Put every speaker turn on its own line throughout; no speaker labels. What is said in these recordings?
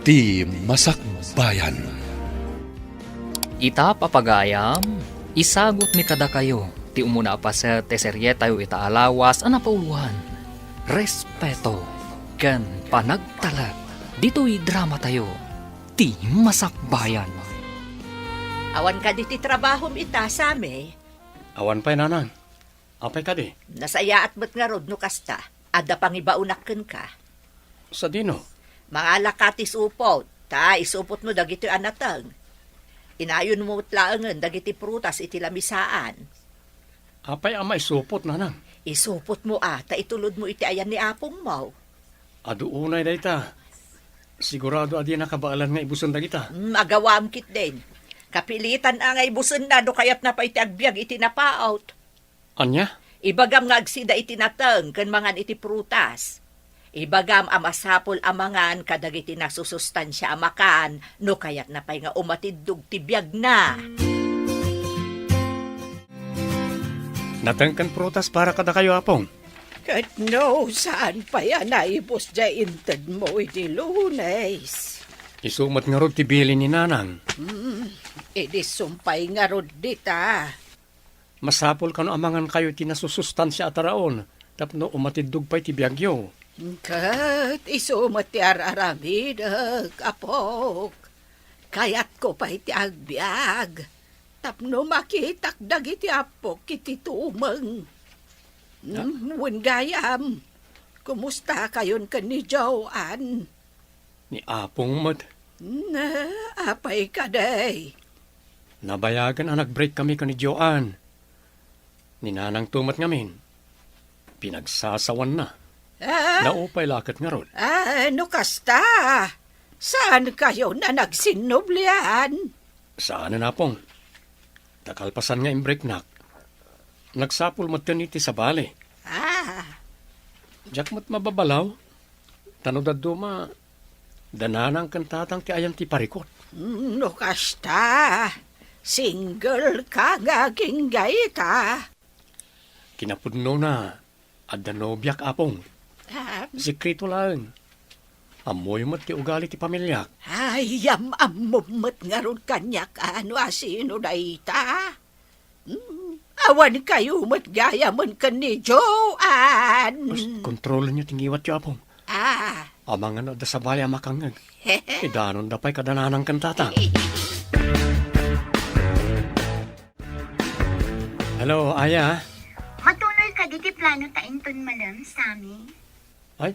ti Masakbayan.
Ita papagayam, isagot mi kada kayo, ti umuna pa sa teserye tayo itaalawas ang napauluhan. Respeto, kan panagtalag, dito'y drama tayo, ti Masakbayan.
Awan ka di ti trabahom ita sami.
Awan pa'y nanang. Apay ka di.
Nasaya at ba't nga rod no kasta. Ada pang ibaunakken ka.
Sa dino.
Mga lakatis upot. Ta isupot mo dagiti anatang. Inayon mo tlaangan dagiti prutas iti lamisaan.
Apay ama isupot nanang.
Isupot mo ta itulod mo iti ayan ni apong mo.
Adu unay da ita. Sigurado adi nakabaalan nga ibuson da kita.
Magawam kit din. Kapilitan ang ibuson na do kayat na pa iti agbyag iti napaot.
Anya?
Ibagam nga agsida iti natang kan mangan iti prutas. Ibagam amasapol amangan kadag iti nasusustansya amakan no kayat na pa'y nga umatidug ti biyag na.
Natangkan prutas para kada kayo apong.
Kat no, saan pa yan naibos dya intad mo iti Lunes?
Isumat nga rod ti bili ni nanang.
Idi sumpay nga rod dita.
Masapol ka no amangan kayo ti nasusustansya ataraon. Tapno umatidug pa'y ti biyagyo.
Kat isumat ti araramidag, apok. Kayat ko pa iti agbyag. Tapno makitak dagiti apok iti tumeng. Wengayam, kumusta kayon ka ni Joan?
Ni apong mat.
Na, apay ka day.
Nabayagan ang nag-break kami ka ni Joan. Ni nanang tumat ngamin. Pinagsasawan na. Naupay lakat nga rod.
Ano kasta? Saan kayo na nagsinublian?
Saan na pong? Takalpasan nga imbreknak. Nagsapul mo iti sa bale. Diyak mo't mababalaw. Tanodad duma, dananang kantatang ti ayan ti parikot.
No kasta? Single ka nga kinggayta.
Kinapudno na, adda nobyak apong. Sikrito lang. Amoy mo't ti ugali ti pamilyak.
Ayam amumot nga ron kanyak ano asino na ita. Awan kayo mo't gaya man ka ni Joan.
Kontrol niyo tingiwat yo apong. Amangan da sa bali amakangag. Idanon da pa'y kadananang kantatang. Hello, Aya.
Matuloy ka di ti plano ta inton malam sami.
Ay,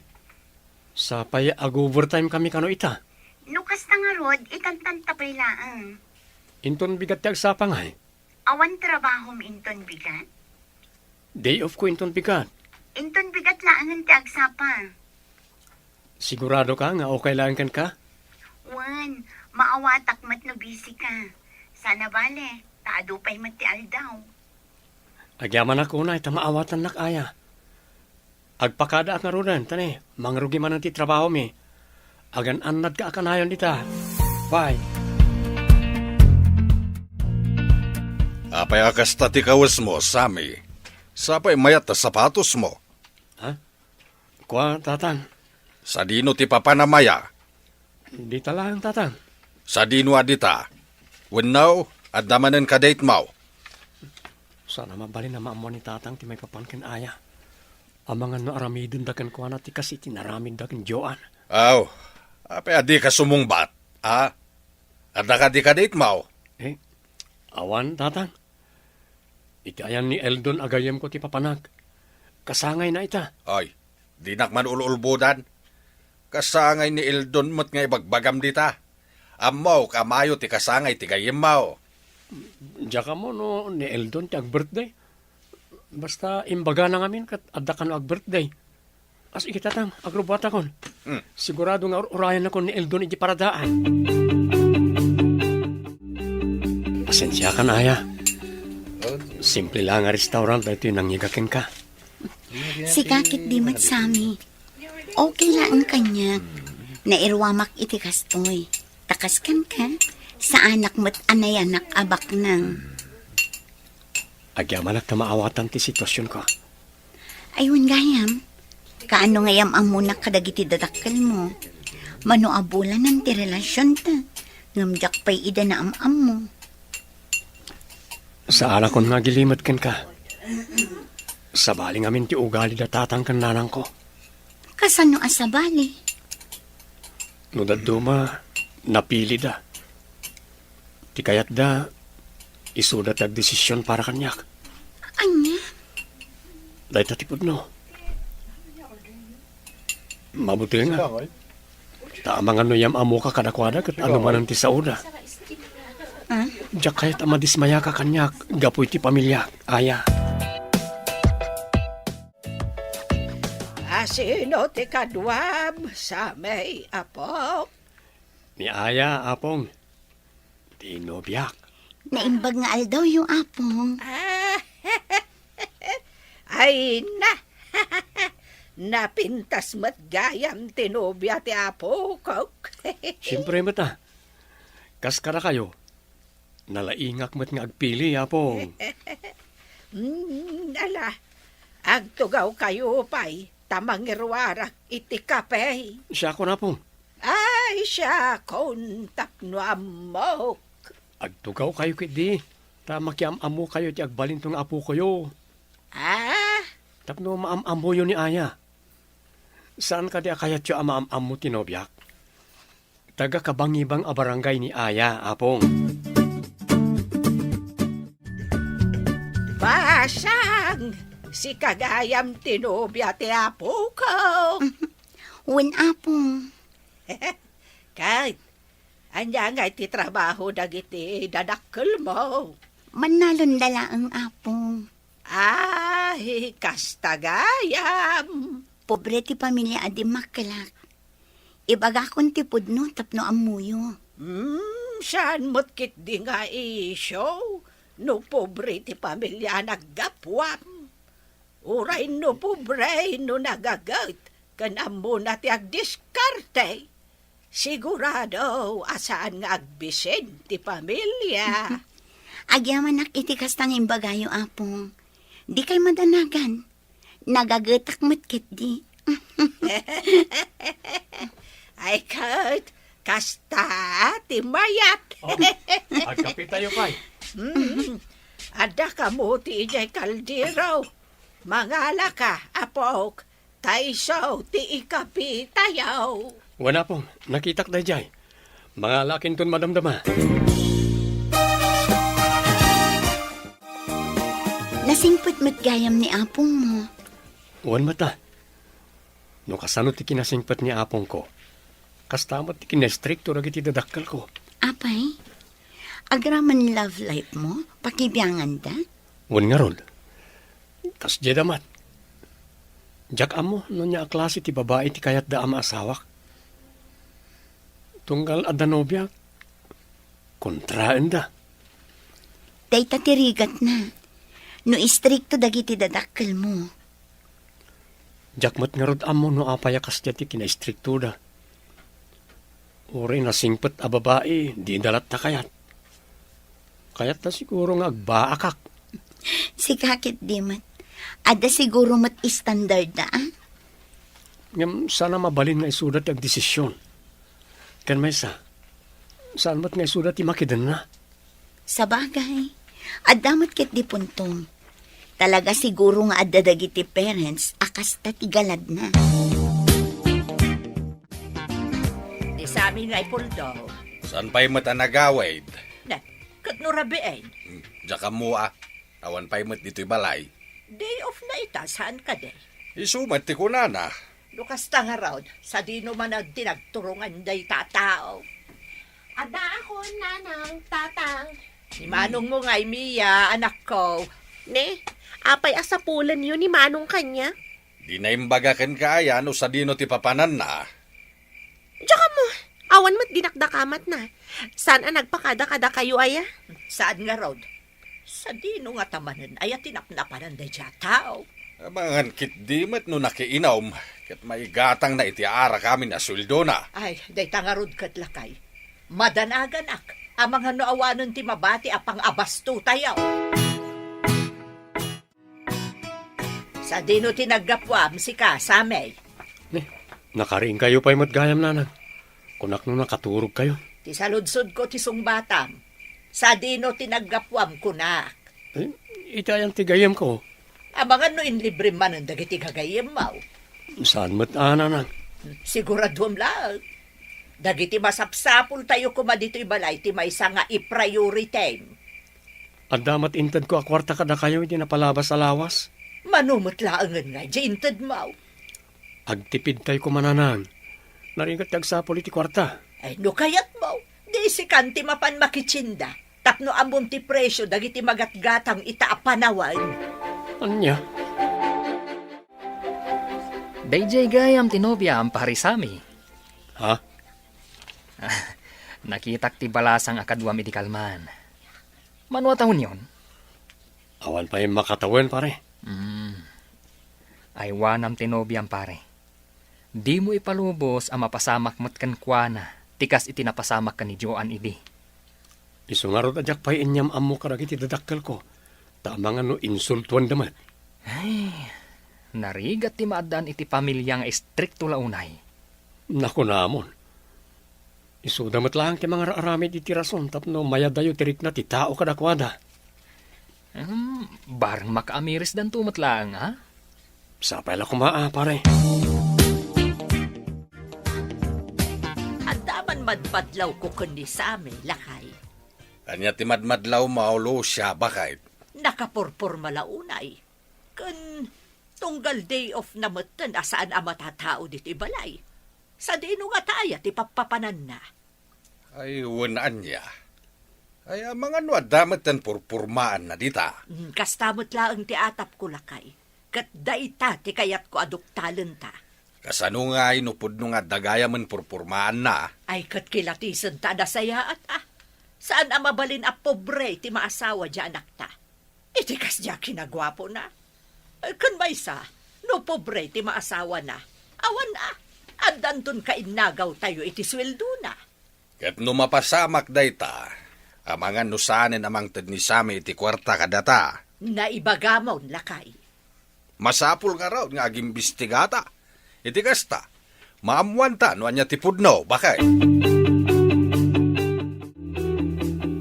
sa pay ag-overtime kami kano ita.
Nukas ta nga rod, ikantan tapay laang.
Inton bigat ti agsapang ay.
Awan trabahom inton bigat.
Day off ko inton bigat.
Inton bigat laangan ti agsapa.
Sigurado ka nga okay lang kan ka?
Wan, maawatak mat no busy ka. Sana bale, taado pa'y mat ti aldaw.
Agyaman ako na, ita maawatan nak aya. Agpakada ak nga rudan, tani, mangrugi man ang ti trabaho mi. Agan anad ka akanayon dita. Bye.
Apay akasta ti kawas mo, Sami. Sapay mayat ta sapatos mo.
Ha? Kwa, tatang.
Sa dino ti papanamaya.
Di talang, tatang.
Sa dino adita. Wennaw, at damanen ka date mo.
Sana mabali na maamo ni tatang ti may papangkin aya. Amangan no aramidon dakan kwa na ti kasi tinaramid dakan Joan.
Aw, apay adi ka sumungbat, ha? Adda ka di ka date mo.
Awan, tatang. Iti ayan ni Eldon agayem ko ti papanag. Kasangay na ita.
Ay, di nakman ululbudan. Kasangay ni Eldon mo't nga ibagbagam dita. Amaw, kamayo ti kasangay ti gayem mo.
Diya ka mo no, ni Eldon ti ag-birthday. Basta imbaga na ngamin kat adda ka no ag-birthday. As ikitatang, agrobata kon. Sigurado nga urayan ako ni Eldon iti paradaan. Pasensya ka na, Aya. Simple lang nga restaurant na ito yung nangigakin ka.
Si kakit di mat sami. Okay lang kanya. Nairwamak iti kastoy. Takaskan ka. Sa anak mo't anay anak abak nang.
Agyaman na maawatan ti sitwasyon ko.
Ayun gayam. Kaano ngayam ang muna kadagiti dadakkel mo. Manuabulan ng ti relasyon ta. Ngamjak pa'y ida na am mo.
Sa ala kon nga gilimat ken ka. Sa bali ngamin ti ugali da tatang kan nanang ko.
Kasano asabali?
No daduma, napili da. Ti kayat da, isudat ag desisyon para kanyak.
Anya?
Dahil tatipod no. Mabuti nga. Tama nga no yam amo ka kadakwada kat ano man ang ti sauda. Diyak kahit amadismaya ka kanyak, gapoy ti pamilya, aya.
Asino ti kadwam sa may apo?
Ni aya, apong. Tinobiyak.
Naimbag nga aldaw yung apong.
Ay na! Napintas mat gayam tinobya ti apo ko.
Siyempre mata. Kaskara kayo. Nalaingak mat nga agpili, apong.
Ala, agtugaw kayo pa'y tamang irwarak iti kapay.
Siya ko na, apong.
Ay siya kontak no amok.
Agtugaw kayo kiti. Tama kiam-amo kayo ti agbalintong apo kayo. Tapno maam-amo yun ni aya. Saan ka di akayat yung amaam-amo tinobyak? Taga kabangibang abarangay ni aya, apong.
Basang! Si kagayam tinobya ti apo ko.
Wen apong.
Kahit, anya nga iti trabaho dagiti dadakkel mo.
Manalon dala ang apong.
Ay, kastagayam.
Pobre ti pamilya adi makalak. Ibaga kon ti pudno tapno amuyo.
Saan mo't kit di nga isyo? No pobre ti pamilya naggapwam. Uray no pobre no nagagat. Kanamo na ti agdiskarte. Sigurado asaan nga agbisin ti pamilya.
Agyaman nak iti kastang imbagayo apong. Di kay madanagan. Nagagatak matkit di.
Ay kat, kasta ti mayat.
Agkapi tayo kay.
Ada ka mo ti ijay kaldero. Mangala ka, apok. Taiso ti ikapi tayaw.
Wala pong, nakitak na jay. Mga lakin ton madamdama.
Nasingput matgayam ni apong mo.
Wan mata. No kasano ti kinasingpat ni apong ko. Kastamat ti kinestrikto na kiti dadakkal ko.
Apay, agraman love life mo, pakibiyangan da?
Wan nga rol. Tas jedamat. Jak amo, no niya klase ti babae ti kayat da ama asawak. Tunggal adanobya, kontraan da.
Day tatirigat na. No istrikto dagiti dadakkel mo.
Jakmat nga rod amo no apayakas ti kinaistrikto da. Uri nasingpet a babae, di dalat ta kayat. Kayat na siguro nga agbaakak.
Si kakit di mat. Ada siguro mat istandard da, ah?
Ngam sana mabalin nga isudat ang desisyon. Kan may saan mat nga isudat imakidan na?
Sa bagay, adamat kit di puntong. Talaga siguro nga adda dagiti parents, akas tatigalad na.
Di sa amin nga ipuldo.
Saan pa'y mat anagawid?
Na, kat no rabiin.
Diyak mo awan pa'y mat dito'y balay.
Day off na ita, saan ka day?
Isumat ti kunana.
Lukas ta nga raw, sa di no man tinagturungan day tatao.
Ada ako, nanang, tatang.
Ni manong mo nga'y Mia, anak ko.
Ne, apay asapulan yun ni manong kanya.
Di na imbagakan ka ayan o sa dino ti papanan na.
Tsaka mo, awan mat dinakdakamat na. Saan ang nagpakada-kada kayo, aya?
Saan nga raw? Sa di no nga tamanan, ay tinapnapanan day tao.
Abangan kit di mat no nakiinaw. Kat maigatang na itiara kami na sweldo na.
Ay, day tangarod kat lakay. Madanaganak, ang mga noawanon ti mabati apang abasto tayaw. Sa dino tinaggapwam si ka, samay.
Ne, nakaring kayo pa'y matgayam nanang. Kunak nung nakaturog kayo.
Ti saludsod ko ti sungbatam. Sa dino tinagapwam kunak.
Eh, itayang tigayam ko.
Amangan no inlibre man ang dagiti gagayem maw.
Saan mo't nang?
Siguraduam lang. Dagiti masapsapul tayo kuma dito'y balay ti may nga i-priority.
At damat intad ko akwarta kada kayo hindi napalabas sa lawas.
Manumot laangan nga, jainted maw.
Agtipid tayo kumananang. Naringat sa politi kwarta.
Ay no kayat maw. Di si kanti mapan makitsinda. Tapno ambon ti presyo dagiti magatgatang itaapanawan.
Anya?
Dayjay gayam tinobya ang parisami.
Ha?
Nakitak ti balasang akadwam iti kalman. Manwa taon yon?
Awan pa yung makatawan pare.
Ay wanam tinobya ang pare. Di mo ipalubos ang mapasamak mo't kankwana. Tikas itinapasamak ka ni Joan idi.
Isungarot adyak pa inyam amo karagit idadakkel ko. Tamang ano insultuan damat.
Ay, narigat ti maadaan iti pamilyang istrikto launay.
Naku namon. Isu damat lang ti mga aramid iti rason tapno mayadayo tirik na ti tao kadakwada.
Barang makaamiris dan tumot lang, ha?
Sapay la kumaa pare.
Andaman madpadlaw ko kundi sa amin, lakay.
Anya ti madmadlaw maulo siya bakit?
Nakapurpur malaunay. Kun tunggal day off na matan asaan ang matatao dito balay. Sa dino nga taya ti papapanan na.
Ay, wanaan niya. Ay, mga ano, damat tan purpurmaan na dita.
Kastamot lang ti atap ko lakay. Kat daita ti kayat ko aduktalan ta.
Kasano nga inupod nung nga dagaya man purpurmaan na.
Ay kat kilatisan ta na saya at Saan ang mabalin a pobre ti maasawa dya anak ta? Iti kas dya kinagwapo na. Kan may sa, no pobre ti maasawa na. Awan na. Adantun ka innagaw tayo iti sweldo na.
Kat numapasamak dayta, amangan nusanin amang tadnisami iti kwarta kadata.
Naibagamaw lakay.
Masapul nga raw nga agimbistigata. Iti kasta, maamuan ta no anya tipudno, bakay?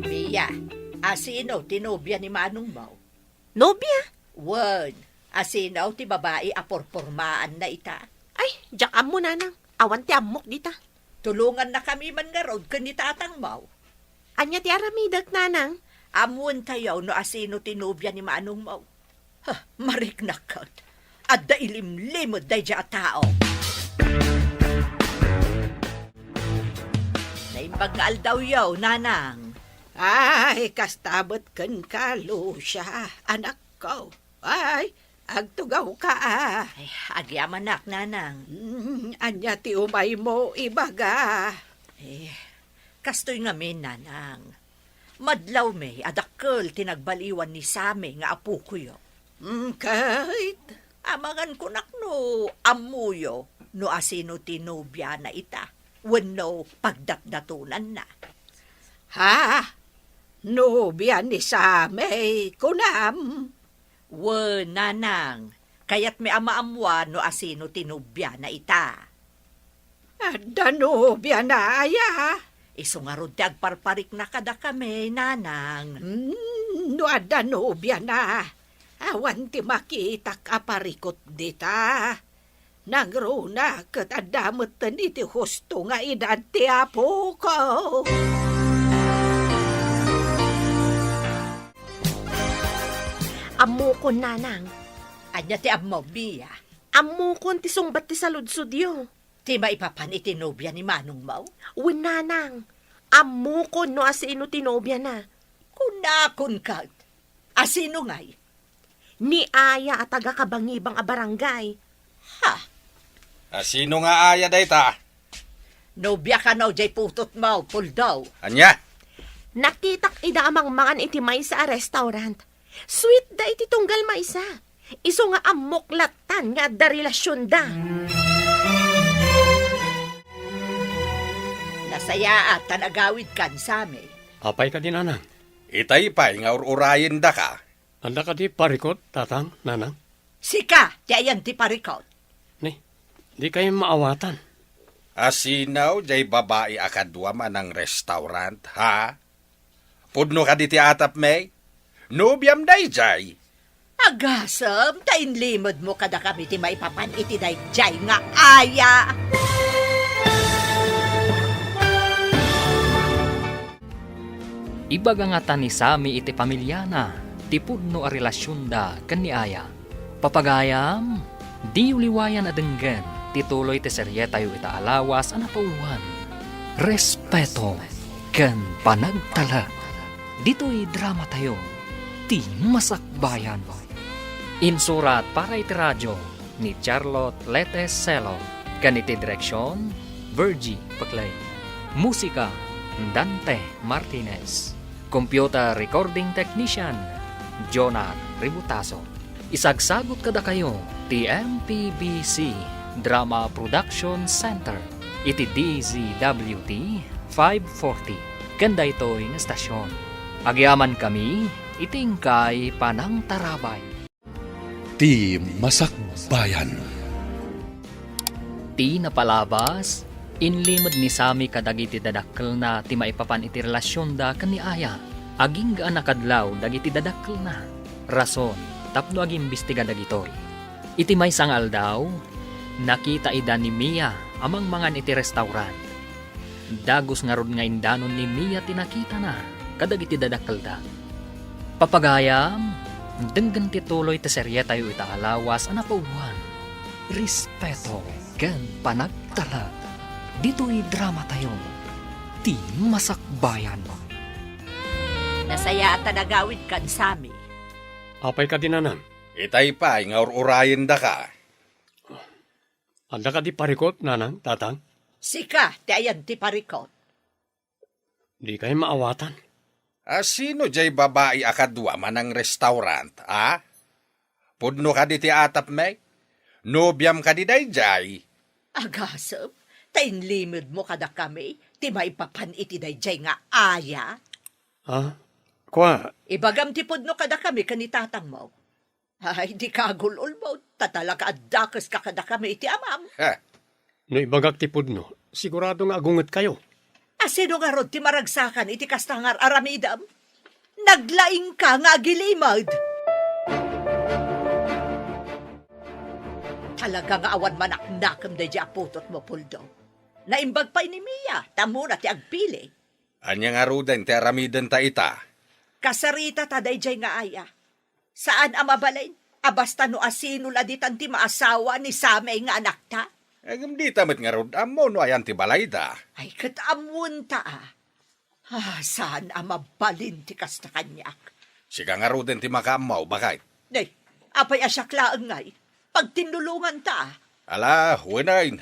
Mia, asino tinobya ni Manong Mau?
Nobya?
Wan, asinaw ti babae aporpormaan na ita.
Ay, jakam mo nanang. Awan ti amok dita.
Tulungan na kami man nga road kan ni Tatang Mau.
Anya ti aramidak nanang.
Amuan tayo no asino tinobya ni Manong Mau. Ha, mariknakat. At dailimlimod day dya tao. Naimbag nga aldaw yaw, nanang.
Ay, kastabot kan kalo siya, anak ko. Ay, agtugaw ka
Ay, agyamanak, nanang.
Anya ti umay mo, ibaga.
Kastoy nga min, nanang. Madlaw may adakkel tinagbaliwan ni Same nga apo ko yo.
Kahit,
Amangan ko nakno amuyo no asino tinobya na ita. Wenno pagdatdatunan na.
ha? Nobya ni Same, kunam.
Wen, nanang. Kayat may amaamwa no asino tinobya na ita.
Adda nobya na aya.
Isungarod ti agparparik na kada kami, nanang.
No adda nobya na. Awan ti makitak aparikot dita. Nagruna kat adamutan iti husto nga edad ti apo ko.
Amukon nanang.
Anya ti ammo, Bia.
Amukon ti sungbat ti saludsod yo.
Ti maipapan itinobya ni Manong Mau.
Uwin nanang. Amukon no asino tinobya na.
Kunakon ka. Asino ngay?
Ni Aya at taga-kabangibang a barangay.
Ha?
Sino nga aya dayta?
Nobya ka no, jay putot mo, puldaw.
Anya?
Nakitak ida amang mangan iti may sa restaurant. Sweet da iti tunggal maisa. Iso nga amoklatan nga da relasyon da.
Nasaya at tanagawid kan Same.
Apay ka din nanang.
Itay pa'y nga ururayin da ka.
Anda ka di parikot, tatang, nanang.
Sika, ti ayan ti parikot.
Ni, di kayo maawatan.
Asinaw, jay babae akadwa man ng restaurant, ha? Pudno ka di ti atap, may? Nubyam day, jay.
Agasam, tain limod mo kada kami ti maipapan iti dayjay nga aya.
Ibaga nga ni Sami iti pamilyana, ti pudno a relasyon da ken ni Aya. Papagayam, di uliwayan adenggen, tituloy ti serye tayo ita alawas ana pauluan. Respeto ken panagtala. Dito'y drama tayo, ti masakbayan. Insurat para iti radyo ni Charlotte Letes Celo, ken iti direksyon Virgie Paclay. Musika Dante Martinez. Computer Recording Technician Jonah Ributaso. Isagsagot kada kayo ti MPBC Drama Production Center iti DZWT 540 kanda ito'y nga stasyon. Agyaman kami itingkay panang tarabay.
Ti Masakbayan.
Ti napalabas, inlimod ni Sami kadagiti dadakkel na ti maipapan iti relasyon da ken ni Aya. Aging gaan nakadlaw dagiti dadakkel na. Rason, tapno agimbestiga dagitoy. Iti may sangal daw, nakita ida ni Mia amang mangan iti restaurant. Dagos nga rod nga indanon ni Mia tinakita na kadagiti dadakkel da. Papagayam, denggan tituloy ti serye tayo ita alawas ana pauwan. Respeto ken panagtala. Dito'y drama tayo, ti masakbayan.
Nasaya at nagawid kan Sami.
Apay ka dinanang.
Itay pa, nga urayin da ka.
Anda ka di parikot, nanang, tatang.
Sika, ti ayan ti parikot.
Di kayo maawatan.
Sino jay babae akadwa man ng restaurant, ha? Pudno ka di ti atap, may? Nubyam ka di dayjay.
Agasam, tain limod mo kada kami, ti maipapan iti dayjay nga aya.
Ha? Kwa,
Ibagam ti pudno kada kami kanitatang mo. Ay, di kagulol mo, tatalaga adakes ka kada kami iti amam.
Ha?
no ibagak tipod no, sigurado nga agunget kayo.
Asino nga rod ti maragsakan iti kastangar aramidam? Naglaing ka nga agilimad. Talaga nga awan manaknakam da di aputot mo, Puldo. Naimbag pa ni Mia, tamo na ti agpili.
Anya nga ruden ti aramidan ta ita.
Kasarita ta dayjay nga aya. Saan amabalin? Abasta no asino laditan ti maasawa ni Samay nga anak ta?
Agam di tamat nga rod amo no ayan ti balay da.
Ay katamun ta saan amabalin ti kasta kanyak?
Siga nga ruden ti makamaw, bakit?
Day, apay asyaklaan ngay. Pag tinulungan ta
Ala, huwinain.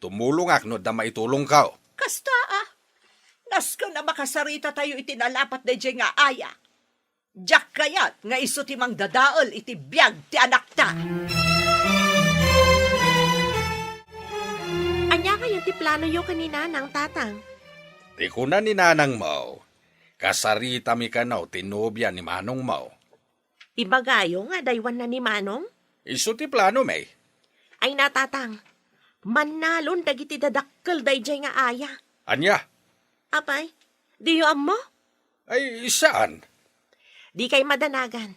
Tumulong ak no da maitulong ka.
Kasta Nasko na makasarita tayo itinalapat na dyan nga aya. Diyak kayat nga iso ti mang dadaol iti biyag ti anak ta.
Anya kayo ti plano yo kanina ng tatang?
Di ko na ni nanang mo. Kasarita mi ka no, tinubya ni manong mo.
Ibagayo nga daywan na ni Manong?
Iso ti plano, may.
Ay natatang, manalon dagiti dadakkel dayjay nga aya.
Anya?
Apay, di yo ammo?
Ay, saan?
Di kay madanagan.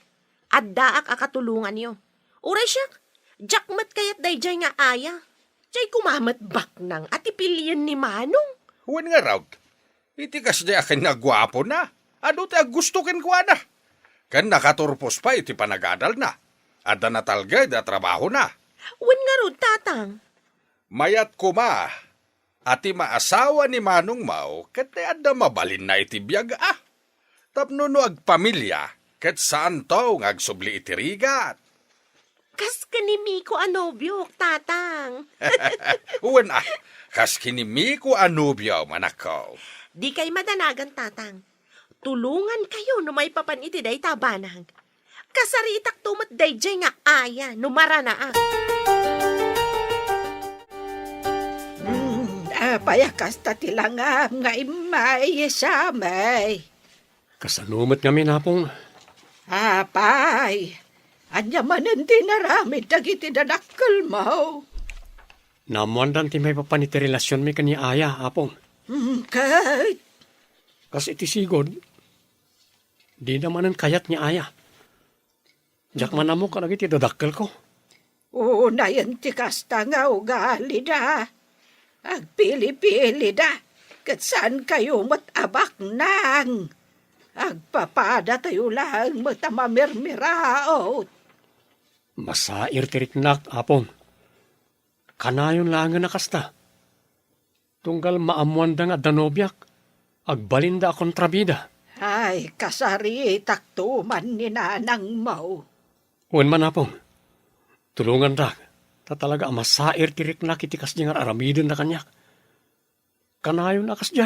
At daak akatulungan yo. Uray siyak, jakmat kayat dayjay nga aya. Jay kumamat bak nang at ipilian ni Manong.
Huwin nga raw. Iti kas di akin nga gwapo na. Ano ti gusto ken kwa na? Kan nakaturpos pa iti panagadal na. Ada natalgay da trabaho na.
Wan nga rod, tatang.
Mayat kuma. Ati maasawa ni Manong Mau, ket ada mabalin na iti biyag Tapno no agpamilya, ket saan to ngagsubli iti rigat.
Kas kanimi ko anobyo, tatang.
Uwan kas kinimi ko anubyaw manakaw.
Di kay madanagan, tatang. Tulungan kayo no may papan iti day tabanang. Kasaritak tumat dayjay nga aya no marana
Payakas ta tilangam nga imay Samay.
Kasanumat kami na pong.
Apay, anya manan dinaramid dagiti dadakkel mo.
Namuandan ti may papaniti relasyon mi kani aya, apong.
Kat,
Kasi iti sigod, di namanan kayat ni aya. Jak manamo ka lagi ti dadakkel ko.
una yan ti kasta nga ugali da. Agpili-pili da. Kat saan kayo matabak nang? Agpapada tayo lang matamamirmiraot.
Masair tiriknak, apong. Kanayon lang nga nakasta. Tunggal maamuanda nga danobyak. Agbalinda akong trabida.
Ay, kasari taktuman ni nanang mo.
Huwag man, apong. Tulungan da. Tatalaga masair tiriknak iti kasdi nga aramidin na kanyak. Kanayon na kasdi.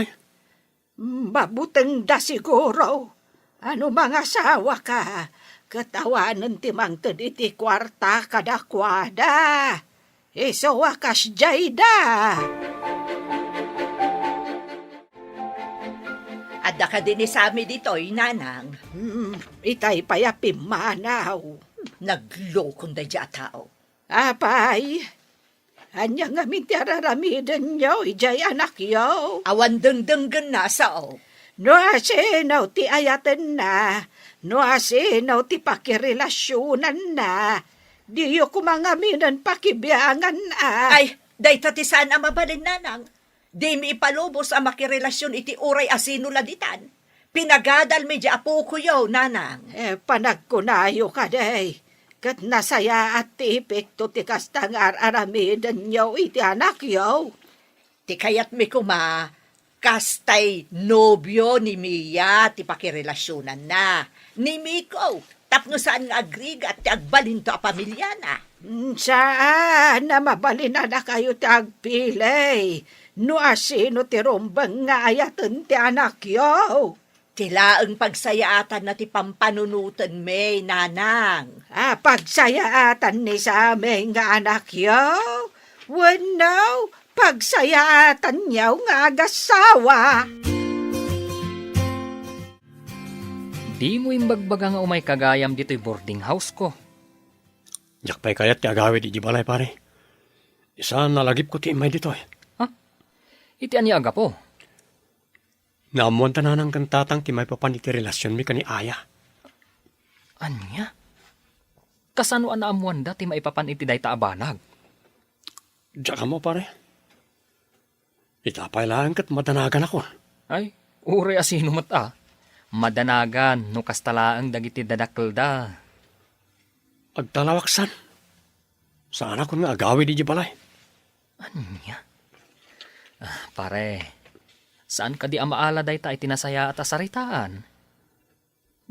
Mabuteng da siguro. Ano mga asawa ka? Katawanan ti mangted iti kwarta kadakwada. Iso wakas jay da.
Adda ka din ni Sami dito'y, nanang.
Itay payapim manaw.
Naglokon da dya tao.
Apay, anya nga mitararamiden nyo, ijay anak yo.
Awan dengdenggen na sao.
No asinaw ti ayaten na, no asinaw ti pakirelasyonan na, diyo kumangaminan pakibiyangan
Ay, dayta ti saan ang mabalin, nanang. Di mi ipalubos ang makirelasyon iti uray asino laditan. Pinagadal mi di apo ko yo, nanang.
Panagkunayo ka day, kat nasaya at ti epekto ti kastangar aramidan nyo iti anak yo.
Ti kayat mi kuma, kastay nobyo ni Mia ti pakirelasyonan na. Ni Miko, tapno saan nga agrigat ti agbalinto a pamilya na.
Saan na mabalin na kayo ti agpilay? No asino ti rombang nga ayatan ti anak yo.
Tila ang pagsayaatan na ti pampanunutan may, nanang.
Pagsayaatan ni sa aming nga anak yo. Wanaw, pagsayaatan niyaw nga agasawa.
Di mo imbagbaga nga umay kagayam dito'y boarding house ko.
Jak pa'y kayat ti agawid iti balay, pare. Isa nalagip ko ti imay dito eh.
Iti anya aga po.
Naamuan tananang kantatang ti may papaniti relasyon mi kani aya.
Anya? Kasano an naamuan da ti maipapan iti dayta abanag?
Jak mo, pare. Itapay lang kat madanagan ako.
Ay, ure asino mata. Madanagan no kastalaang dagiti dadakkel da.
Agtalawaksan. Saan ako nga agawid iti balay?
Anya? Pare, saan ka di amaala dayta iti nasaya at asaritaan?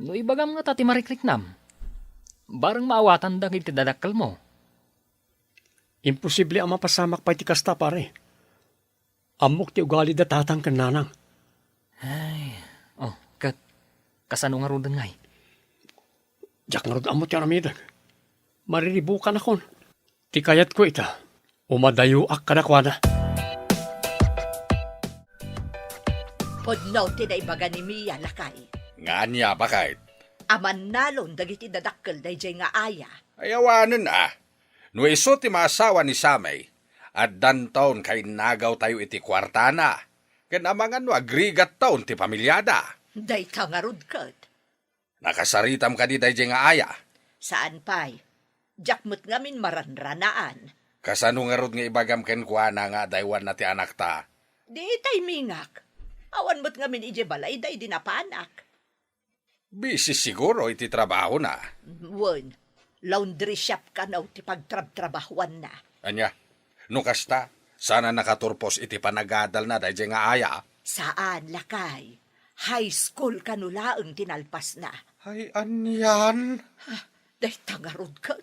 No ibagam nga tati marikliknam. Barang maawatan dagiti dadakkel mo.
Imposible ang mapasamak pa iti kasta, pare. Amok ti ugali da tatang kananang.
Kasano nga rodan ngay?
Jak nga rod amot ti aramidag. Mariribukan akon. Ti kayat ko ita. Umadayo ak kadakwada.
Podno ti naibaga ni Mia lakay.
Nga niya ba kahit?
Aman nalon dagiti dadakkel dayjay nga aya.
Ayawanan No iso ti maasawa ni Samay, at dantaon kay nagaw tayo iti kwartana. Kanamangan no agrigat taon ti pamilyada.
Dayta nga rudkat.
Nakasaritam ka di tayo nga aya.
Saan pa'y? Jakmut ngamin maranranaan.
Kasano nga rod nga ibagam ken kuana nga daywan na ti anak ta.
Di tay mingak. Awan mo't ngamin ije balay day dinapanak.
Busy siguro iti trabaho na.
Wen, laundry shop ka na ti pagtrab-trabahuan na.
Anya, no kasta, sana nakaturpos iti panagadal na tayo nga aya.
Saan, lakay? High school kanulaang tinalpas na.
Ay, anyan.
Dahil tangarod ka.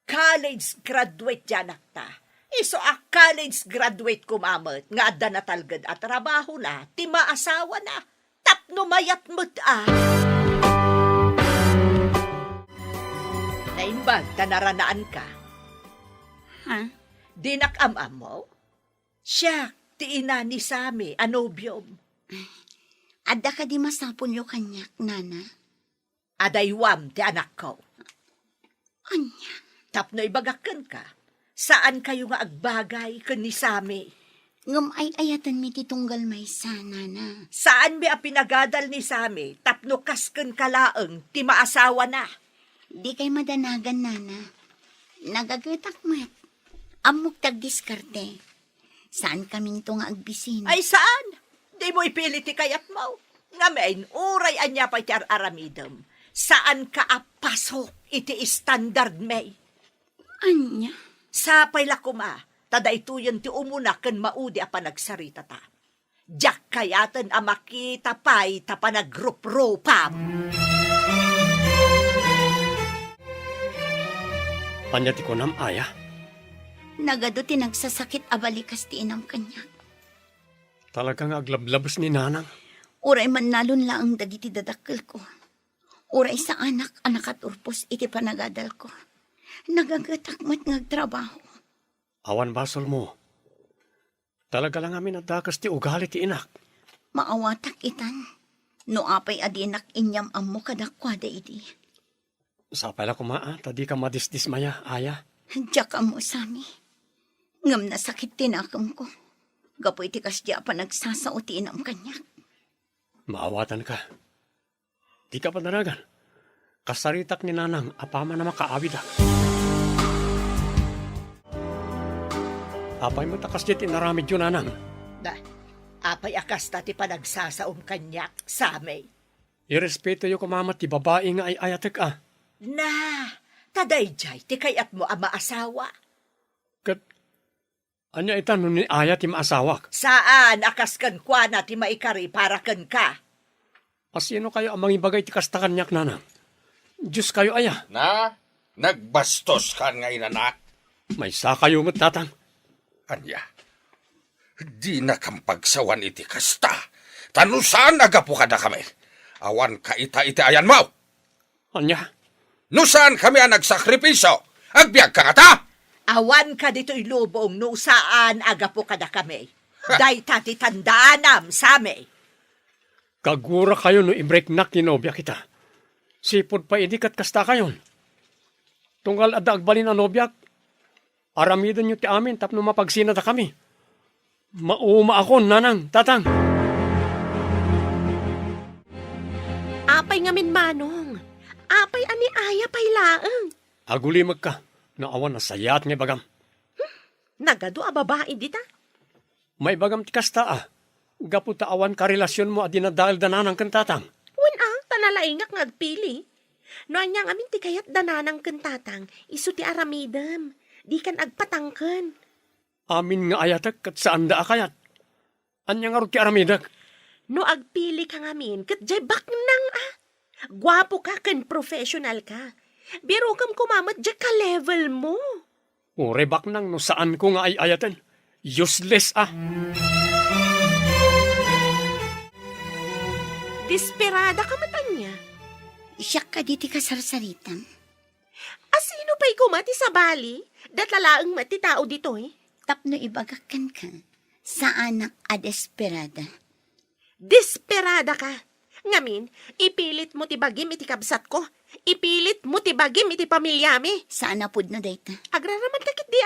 College graduate janak ta. Iso a college graduate kumamot. Nga adda na talgad at trabaho na. Ti maasawa na. Tapno mayat mo't Naimbag, tanaranaan ka.
Ha?
Dinak-am-am mo? Siya, ti ina ni Sami, anobyom.
Adda ka di masapon yo kanyak, nana.
Adaywam, ti anak ko.
Anya?
Tapno ibagakan ka. Saan kayo nga agbagay ken ni Sami?
Ngam ay ayatan mi titunggal may sana na.
Saan mi a pinagadal ni Sami? Tapno kasken kalaeng ti maasawa na.
Di kay madanagan, nana. Nagagatak mat. Amok tagdiskarte. Saan kaming to nga agbisin?
Ay saan? Di mo ipilit ti kayat mo. Ngamen, uray anya pa ti aramidem. Saan ka apasok iti standard may?
Anya?
Sapay lakuma, taday tuyon ti umuna ken maudi a panagsarita ta. Diyak kayaten a makita pay ta panagrup-rupam.
Anya ti kunam, aya?
Nagado ti nagsasakit abalikas ti inam kanya.
Talagang aglablabos ni nanang.
Uray man nalon laang dagiti dadakkel ko. Uray sa anak at urpos iti panagadal ko. Nagagatak mat ngagtrabaho.
Awan basol mo. Talaga lang amin nadakas ti ugali ti inak.
Maawatak itan. No apay adinak inyam ammo kadakwada iti.
Sapay la kumaa, tadi ka madisdismaya, aya.
Diyak amo sami. Ngam na sakit tinakam ko. Gapo iti kasya pa nagsasauti inam kanya.
Maawatan ka. Di ka pananagan. Kasaritak ni nanang, apama na makaawid ah. Apay mo takas di tinaramid yun, nanang.
Na, apay akas ta ti panagsasaom kanyak Sami.
Irespeto yung kumamat ti babae nga ay ayatek ah.
Na, taday jay ti kayat mo ama asawa.
Kat, anya itan nun ni aya ti maasawak.
Saan akas kan kwa na ti maikari para kan ka?
Asino kayo ang mangibagay ti kastakanyak, nanang? Diyos kayo aya.
Na, nagbastos ka nga inanak.
May sa kayo mo't tatang.
Anya, di na kang pagsawan iti kasta. Tanusan agapo ka na kami. Awan ka iti ayan mo.
Anya,
Nusan kami ang nagsakripiso. Agbiag ka nga ta.
Awan ka dito'y lubong no saan agapo ka na kami. Day tati tandaanam Sami.
kagura kayo no i-break na kinobya kita. Sipod pa idikat kasta kayon. Tunggal ada agbalin ang nobyak. Aramidon nyo ti amin tapno mapagsinada kami. Mauma ako, nanang, tatang.
Apay ngamin manong. Apay ani aya pay laeng.
Agulimag ka. Naawan na sayat nga bagam.
Nagado a babae dita.
May bagam ti kasta ah. Gaputa awan ka relasyon mo at dinadahil dananang kantatang.
Wen tanalaingak nga agpili. No anyang amin ti kayat dananang kentatang, isu ti aramidem. Di kan agpatangken.
Amin nga ayatak kat saan da akayat. Anya nga ro ti aramidak.
No agpili ka ngamin, kat jay baknang Gwapo ka ken professional ka. Biro kam kumamat jay ka level mo.
Urebak nang no saan ko nga ay ayatan. Useless ah.
Desperada ka matanya.
Siyak ka diti kasarsaritan.
Asino pa'y kumati sa bali? Datalaang mati tao dito eh.
Tapno ibagakan ka sa anak a desperada.
Desperada ka. Ngamin, ipilit mo ti bagim iti kabsat ko. Ipilit mo ti bagim iti pamilyami.
Saan na pud na dayta?
Agraraman takit di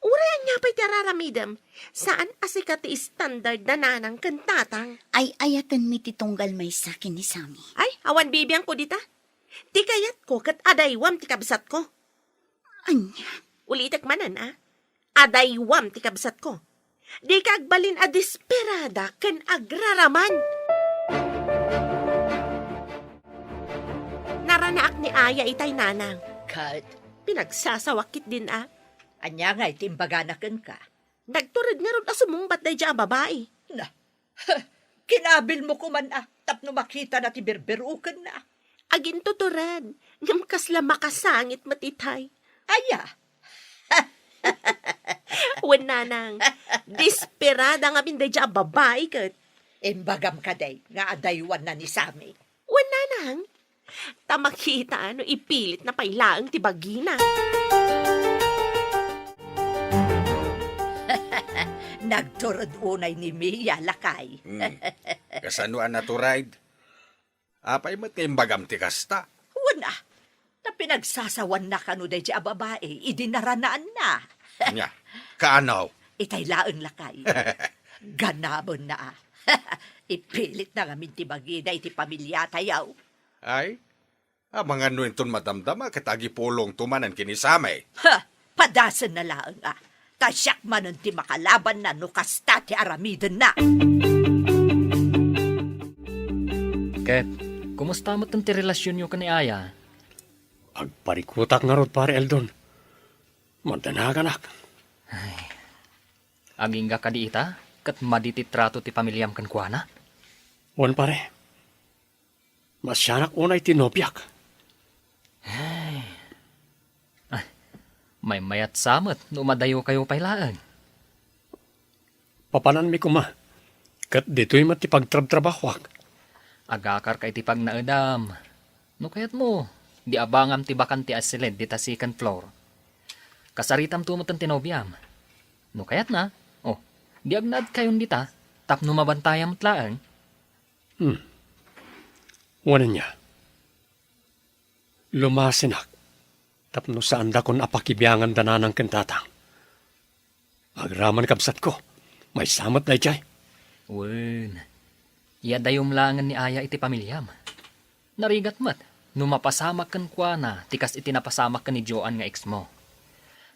Urayan niya pa'y tararamidam. Saan asikat ti standard na nanang kantatang?
Ay ayatan mi titunggal may sakin ni Sami.
Ay, awan bibiyang ko dita. Ti kayat ko kat adaywam ti kabsat ko.
Anya?
Ulitek manan Adaywam ti kabsat ko. Di ka agbalin a desperada ken agraraman. Naranaak ni Aya itay nanang.
Kat,
Pinagsasawakit din
anya nga itimbaganakan ka.
Nagturad nga ron asumungbat day dya babae.
Na, kinabil mo kuman tapno makita na ti berberukan na.
Agin tuturad, ngam kasla makasangit matitay.
Aya,
Wen nanang, desperada nga bin day dya babae kat.
imbagam ka day, nga adaywan na ni Sami.
Wen nanang, tamakita ipilit na pailaang ti bagina.
Nagturod unay ni Mia lakay.
Kasanuan na to ride. Apay mat kayong bagam ti kasta.
Wala, na pinagsasawan na kano day a babae, idinaranaan na.
Nya, kaanaw.
Itay laeng lakay. Ganabon na ah. Ipilit na nga mintibagi na iti pamilya tayaw.
Ay, mga nuenton madamdama katagi pulong tumanan kinisame.
Ha! Padasan na laeng ah. Tasyak manon ti makalaban na no kasta ti aramiden na.
Ket, kumusta mo ti relasyon nyo kani Aya?
Agparikutak nga rod, pare Eldon. Mandanagan ak.
Aging ka kadi ita, kat madititrato ti pamilyam kan kuana?
Wan, pare. Masyanak unay tinopyak.
May mayat samot, no madayo kayo pailaan.
Papanan mi kuma. Kat dito'y mati pagtrab-trabahwak.
Agakar kay ti pag naedam. No kayat mo, di abangam ti bakan ti asilid di ta second floor. Kasaritam tumutan tinobyam. No kayat na, oh, di agnad kayon dita, tapno mabantayam tlaang.
Wanan niya. Lumasinak. Tapno saan da kon apakibyangan dananang kentatang. Agraman kabsat ko. May samot na ichay.
Wen, iya dayom langan ni Aya iti pamilyam. Narigat mat, no mapasamak kan kuana, tikas iti napasamak kan ni Joan nga ex mo.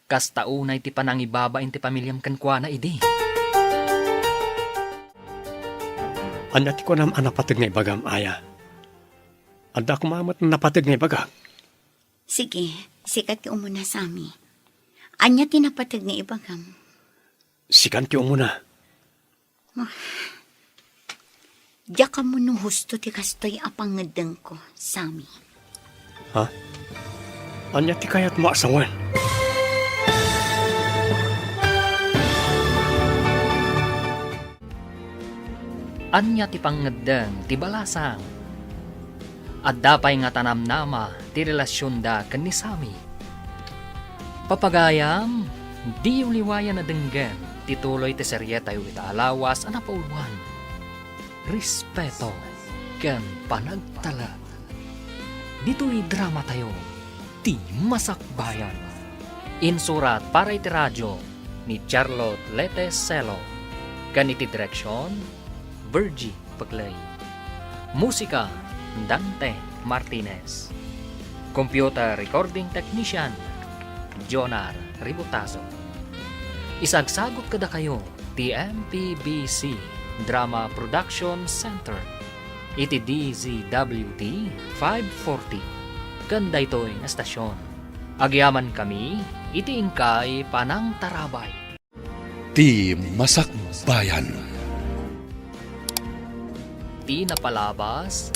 Kas taunay ti panangibaba iti pamilyam kan kuana idi.
Anyat ko nam anapatig nga ibagam, Aya. Anda kumamat na napatig nga ibagam.
Sige, sikat ka umuna sami. Anya tinapatag nga ibagam.
Sikan ti umuna.
Diya ka mo no husto ti kastoy apangadang ko, sami.
Ha? Anya ti kayat mo asawan.
Anya ti pangadeng ti balasang. At dapay nga tanamnama ti relasyon da kan ni Sami. Papagayam, di uliwayan na denggan tituloy ti serye tayo ita alawas ana pauluan. Respeto ken panagtala. Dito'y drama tayo, ti masakbayan. Insurat para iti radyo ni Charlotte Leteselo. Kan iti direksyon, Virgie Paglay. Musika, Dante Martinez. Computer Recording Technician, Jonar Ributazo. Isagsagot kada kayo, TMPBC Drama Production Center. Iti DZWD 540. Ganda ito'y na estasyon. Agyaman kami, iti ingkay panang tarabay.
Ti Masakbayan.
Ti napalabas,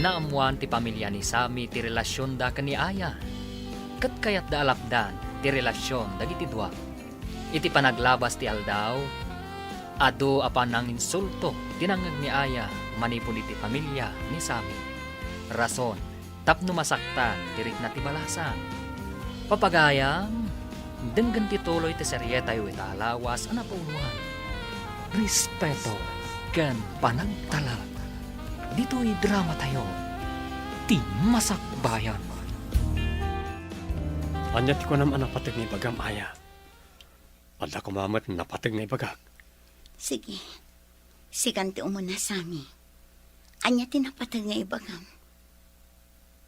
naamuan ti pamilya ni Sami ti relasyon da kani Aya. Kat kayat da alapdan ti relasyon dagiti dua. Iti panaglabas ti aldaw, ado apan ang insulto tinangag ni Aya manipon iti pamilya ni Sami. Rason, tapno masaktan tirik na ti balasan. Papagayam, denggan ti tuloy ti serye tayo ita alawas ana pauluan. Respeto ken panagtalag. Dito'y drama tayo, ti masakbayan.
Anyat ko nam anapatig nga ibagam, Aya. Anda kumamat napatig nga ibagam.
Sige, sikan ti umuna sami. Anya tinapatag nga ibagam.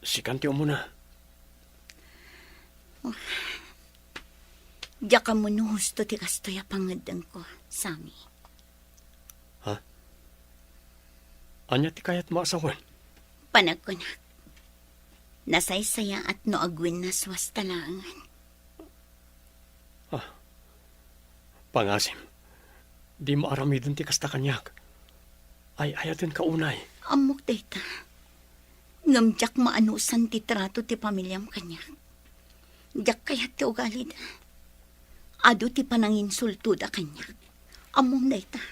Sikan ti umuna.
Diya ka mo no husto ti kastoy apangadang ko, sami.
Anya ti kayat mo asawan.
Panag ko na. Nasaysaya at no agwin na swas talangan.
Pangasim, di mo aramidon ti kasta kanyak. Ay ayatin ka unay.
Amok data. Ngamjak maanusan ti trato ti pamilyam kanya. Diyak kayat ti ugali da. Ado ti pananginsulto da kanya. Among data.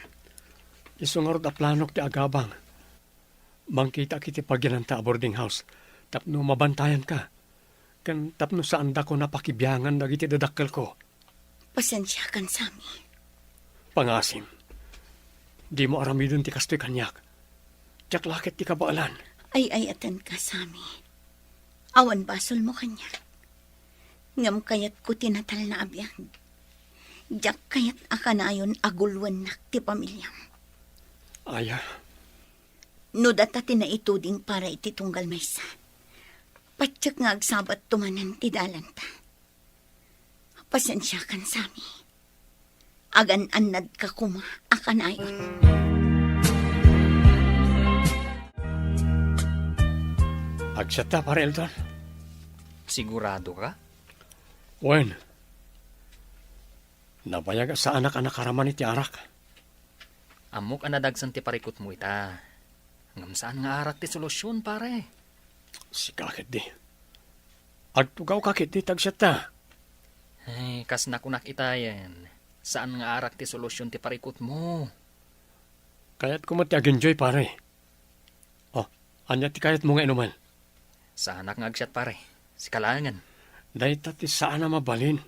Isungarod a planok ti agabang. Mangkita kiti pagyananta a boarding house. Tapno mabantayan ka. Kan tapno saan da ko napakibyangan dagiti dadakkel ko.
Pasensya kan sami.
Pangasim, di mo aramidon ti kastoy kanyak. Tiyak lakit ti kabaalan.
Ay atan ka sami. Awan basol mo kanya. Ngam kayat ko tinatal na abyan. Jak kayat akanayon agulwan nak ti pamilyam.
Aya,
No data tinaituding para iti tunggal maysa. Patsak nga agsabat tumanan ti dalanta. Pasensya kan sami. Agan anad ka kuma akanayon.
agsata pare Eldon.
Sigurado ka?
Wen, nabayag sa anak-anak karaman iti arak.
Amok anadagsan ti parikot mo ita. Ngam saan nga arak ti solusyon, pare?
Si kakit di. Agtugaw kakit di tagsata.
Ay, kas nakunak itayan. Saan nga arak ti solusyon ti parikot mo?
Kaya't kumati ag-enjoy pare. Oh, anya ti kayat mo nga inuman.
Saanak nga agsyat, pare. Si kalangan.
Dahil tati saan na mabalin.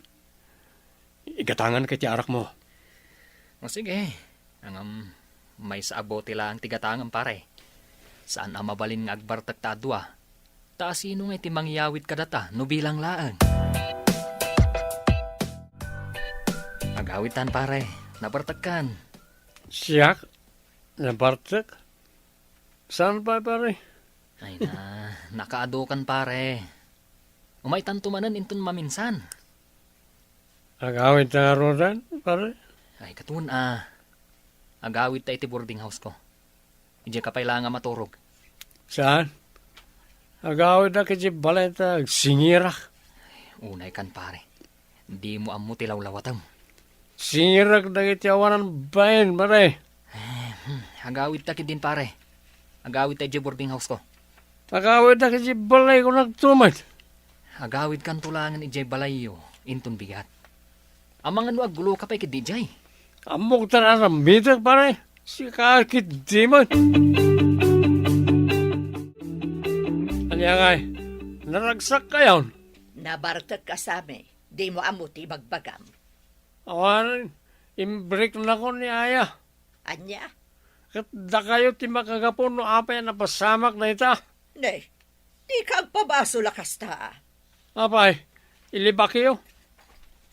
Igatangan kay ti arak mo.
O sige. Ang may sa abote lang tigatangan, pare. Saan ang mabalin nga agbartag ta adwa? Ta sino nga iti mangyawit kadata no bilang laang? Agawitan, pare. Nabartag kan.
Siyak? Nabartak? Saan pa pare?
Ay na, nakaadukan, pare. Umaitan tumanan inton maminsan.
Agawit na rodan pare?
Ay katun agawit ta iti boarding house ko. Ije ka paila nga maturog.
Saan? Agawit na kiti baleta singirak.
Unay kan, pare. Di mo ammo tilawlawatam.
Singirak na kiti awanan bayan pare.
Agawit ta din, pare. Agawit ta ije boarding house ko.
Agawit na kiti balay ko nagtumad.
Agawid kan tulangan ijay balayo, inton bigat. Amang ano aggulo ka pa ikid dijay.
Amok tanaram bitak pare. Si kakit di man. Anya ngay, naragsak kayon.
Nabartag ka sa amin. Di mo amuti bagbagam.
Awanan, imbreak na ko ni Aya.
Anya?
Kat da kayo ti makagapon no apay na pasamak na ita.
Ne, di ka agpabaso lakas ta.
Apay, ilibak kayo.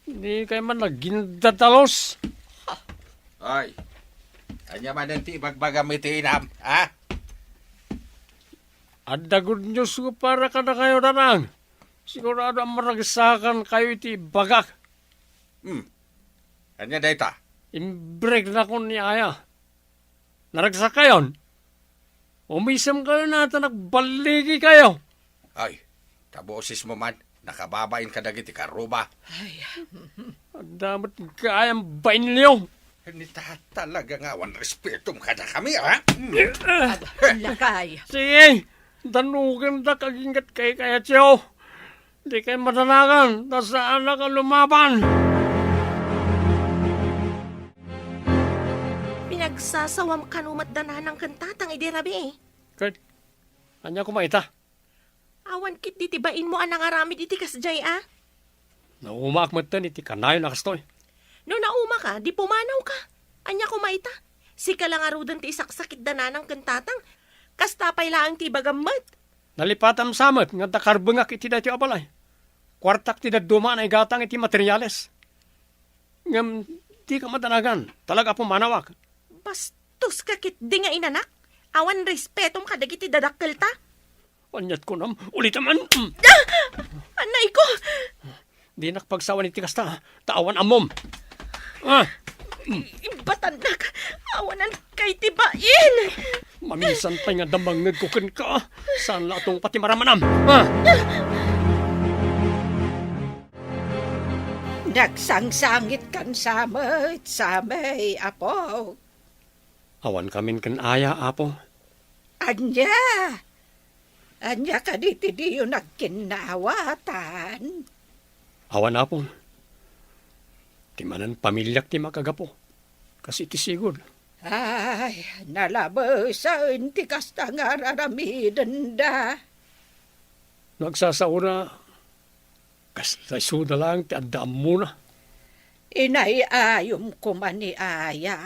Hindi kayo man nagindadalos.
Ay, anya man ti bagbagam iti inam, ha?
Adda good news ko para ka na kayo nanang. Sigurado ang maragsakan kayo iti bagak.
Anya dayta?
Imbreak na ko ni Aya. Naragsak kayon. Umisam kayo na ito, nagbaligi kayo.
Ay, tabosis mo man, nakababain ka dagiti karuba.
Ang damat kayang bainyo.
Nita talaga nga, wan respetum ka na kami, ha?
Lakay.
Sige, danugan da kagingat kay kaya tiyo. Di kayo matanagan, nasaan na ka lumaban.
Pinagsasawam kanumat danan ng kantatang idirabi.
Kurt, anya kumaita?
Awan kit ditibain mo anang aramid iti kasjay
Naumakmatan iti kanayo na kastoy.
No nauma ka, di pumanaw ka. Anya kumaita. Si kalangarudan ti isaksakit dananang kantatang. Kastapay laang ti bagamat.
Nalipatam samat, nga dakarbengak iti dati abalay. Kwartak ti daduma na igatang iti materyales. Ngam, di ka matanagan, talaga pumanawak.
Bastos ka kit di nga inanak. Awan respetom ka dagiti dadakkel ta.
Anyat ko nam, ulitaman.
Anay ko!
Di nakpagsawan iti kasta, taawan amom.
Batanak, awanan kay tibain.
Maminsan pa nga damang nagkukin ka. Saan la itong pati maramanam?
Nagsangsangit kan samay, apo.
Awan kamin kan Aya, apo.
Anya ka diti di yung nagkinawatan.
Awan, apo. Timanan pamilyak ti makagapo. Kasi ti sigod.
Ay, nalabasan ti kasta nga raramidan da.
Nagsasauna, kasta suda lang ti andam muna.
Inayayom ko man ni Aya.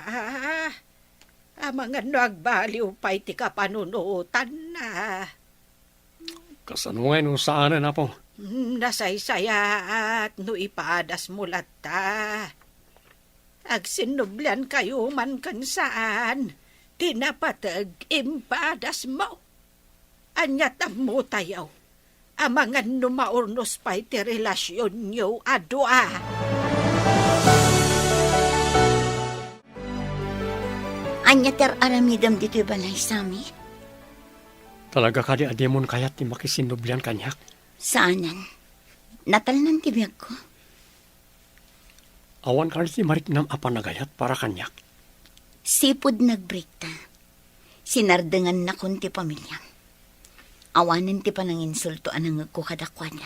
Mga nagbaliw pa'y ti kapanunutan na.
Kasanungay nung saanan, apo.
Nasaysaya at no ipadas mulat ta. Agsinublan kayo man kan saan. Tinapatag impadas mo. Anyat mo tayo. Amangan numaurnos pa'y ti relasyon nyo adwa.
Anya ter aramidam dito'y balay sami.
Talaga ka di ademon kayat ti makisinublan kanyak.
Saanan? Natalnan ti biyag ko.
Awan ka ti mariknam apa nagayat para kanyak.
Sipod nagbreak ta. Sinardengan na kun ti pamilya. Awanan ti pananginsultoan ang agkukadakwada.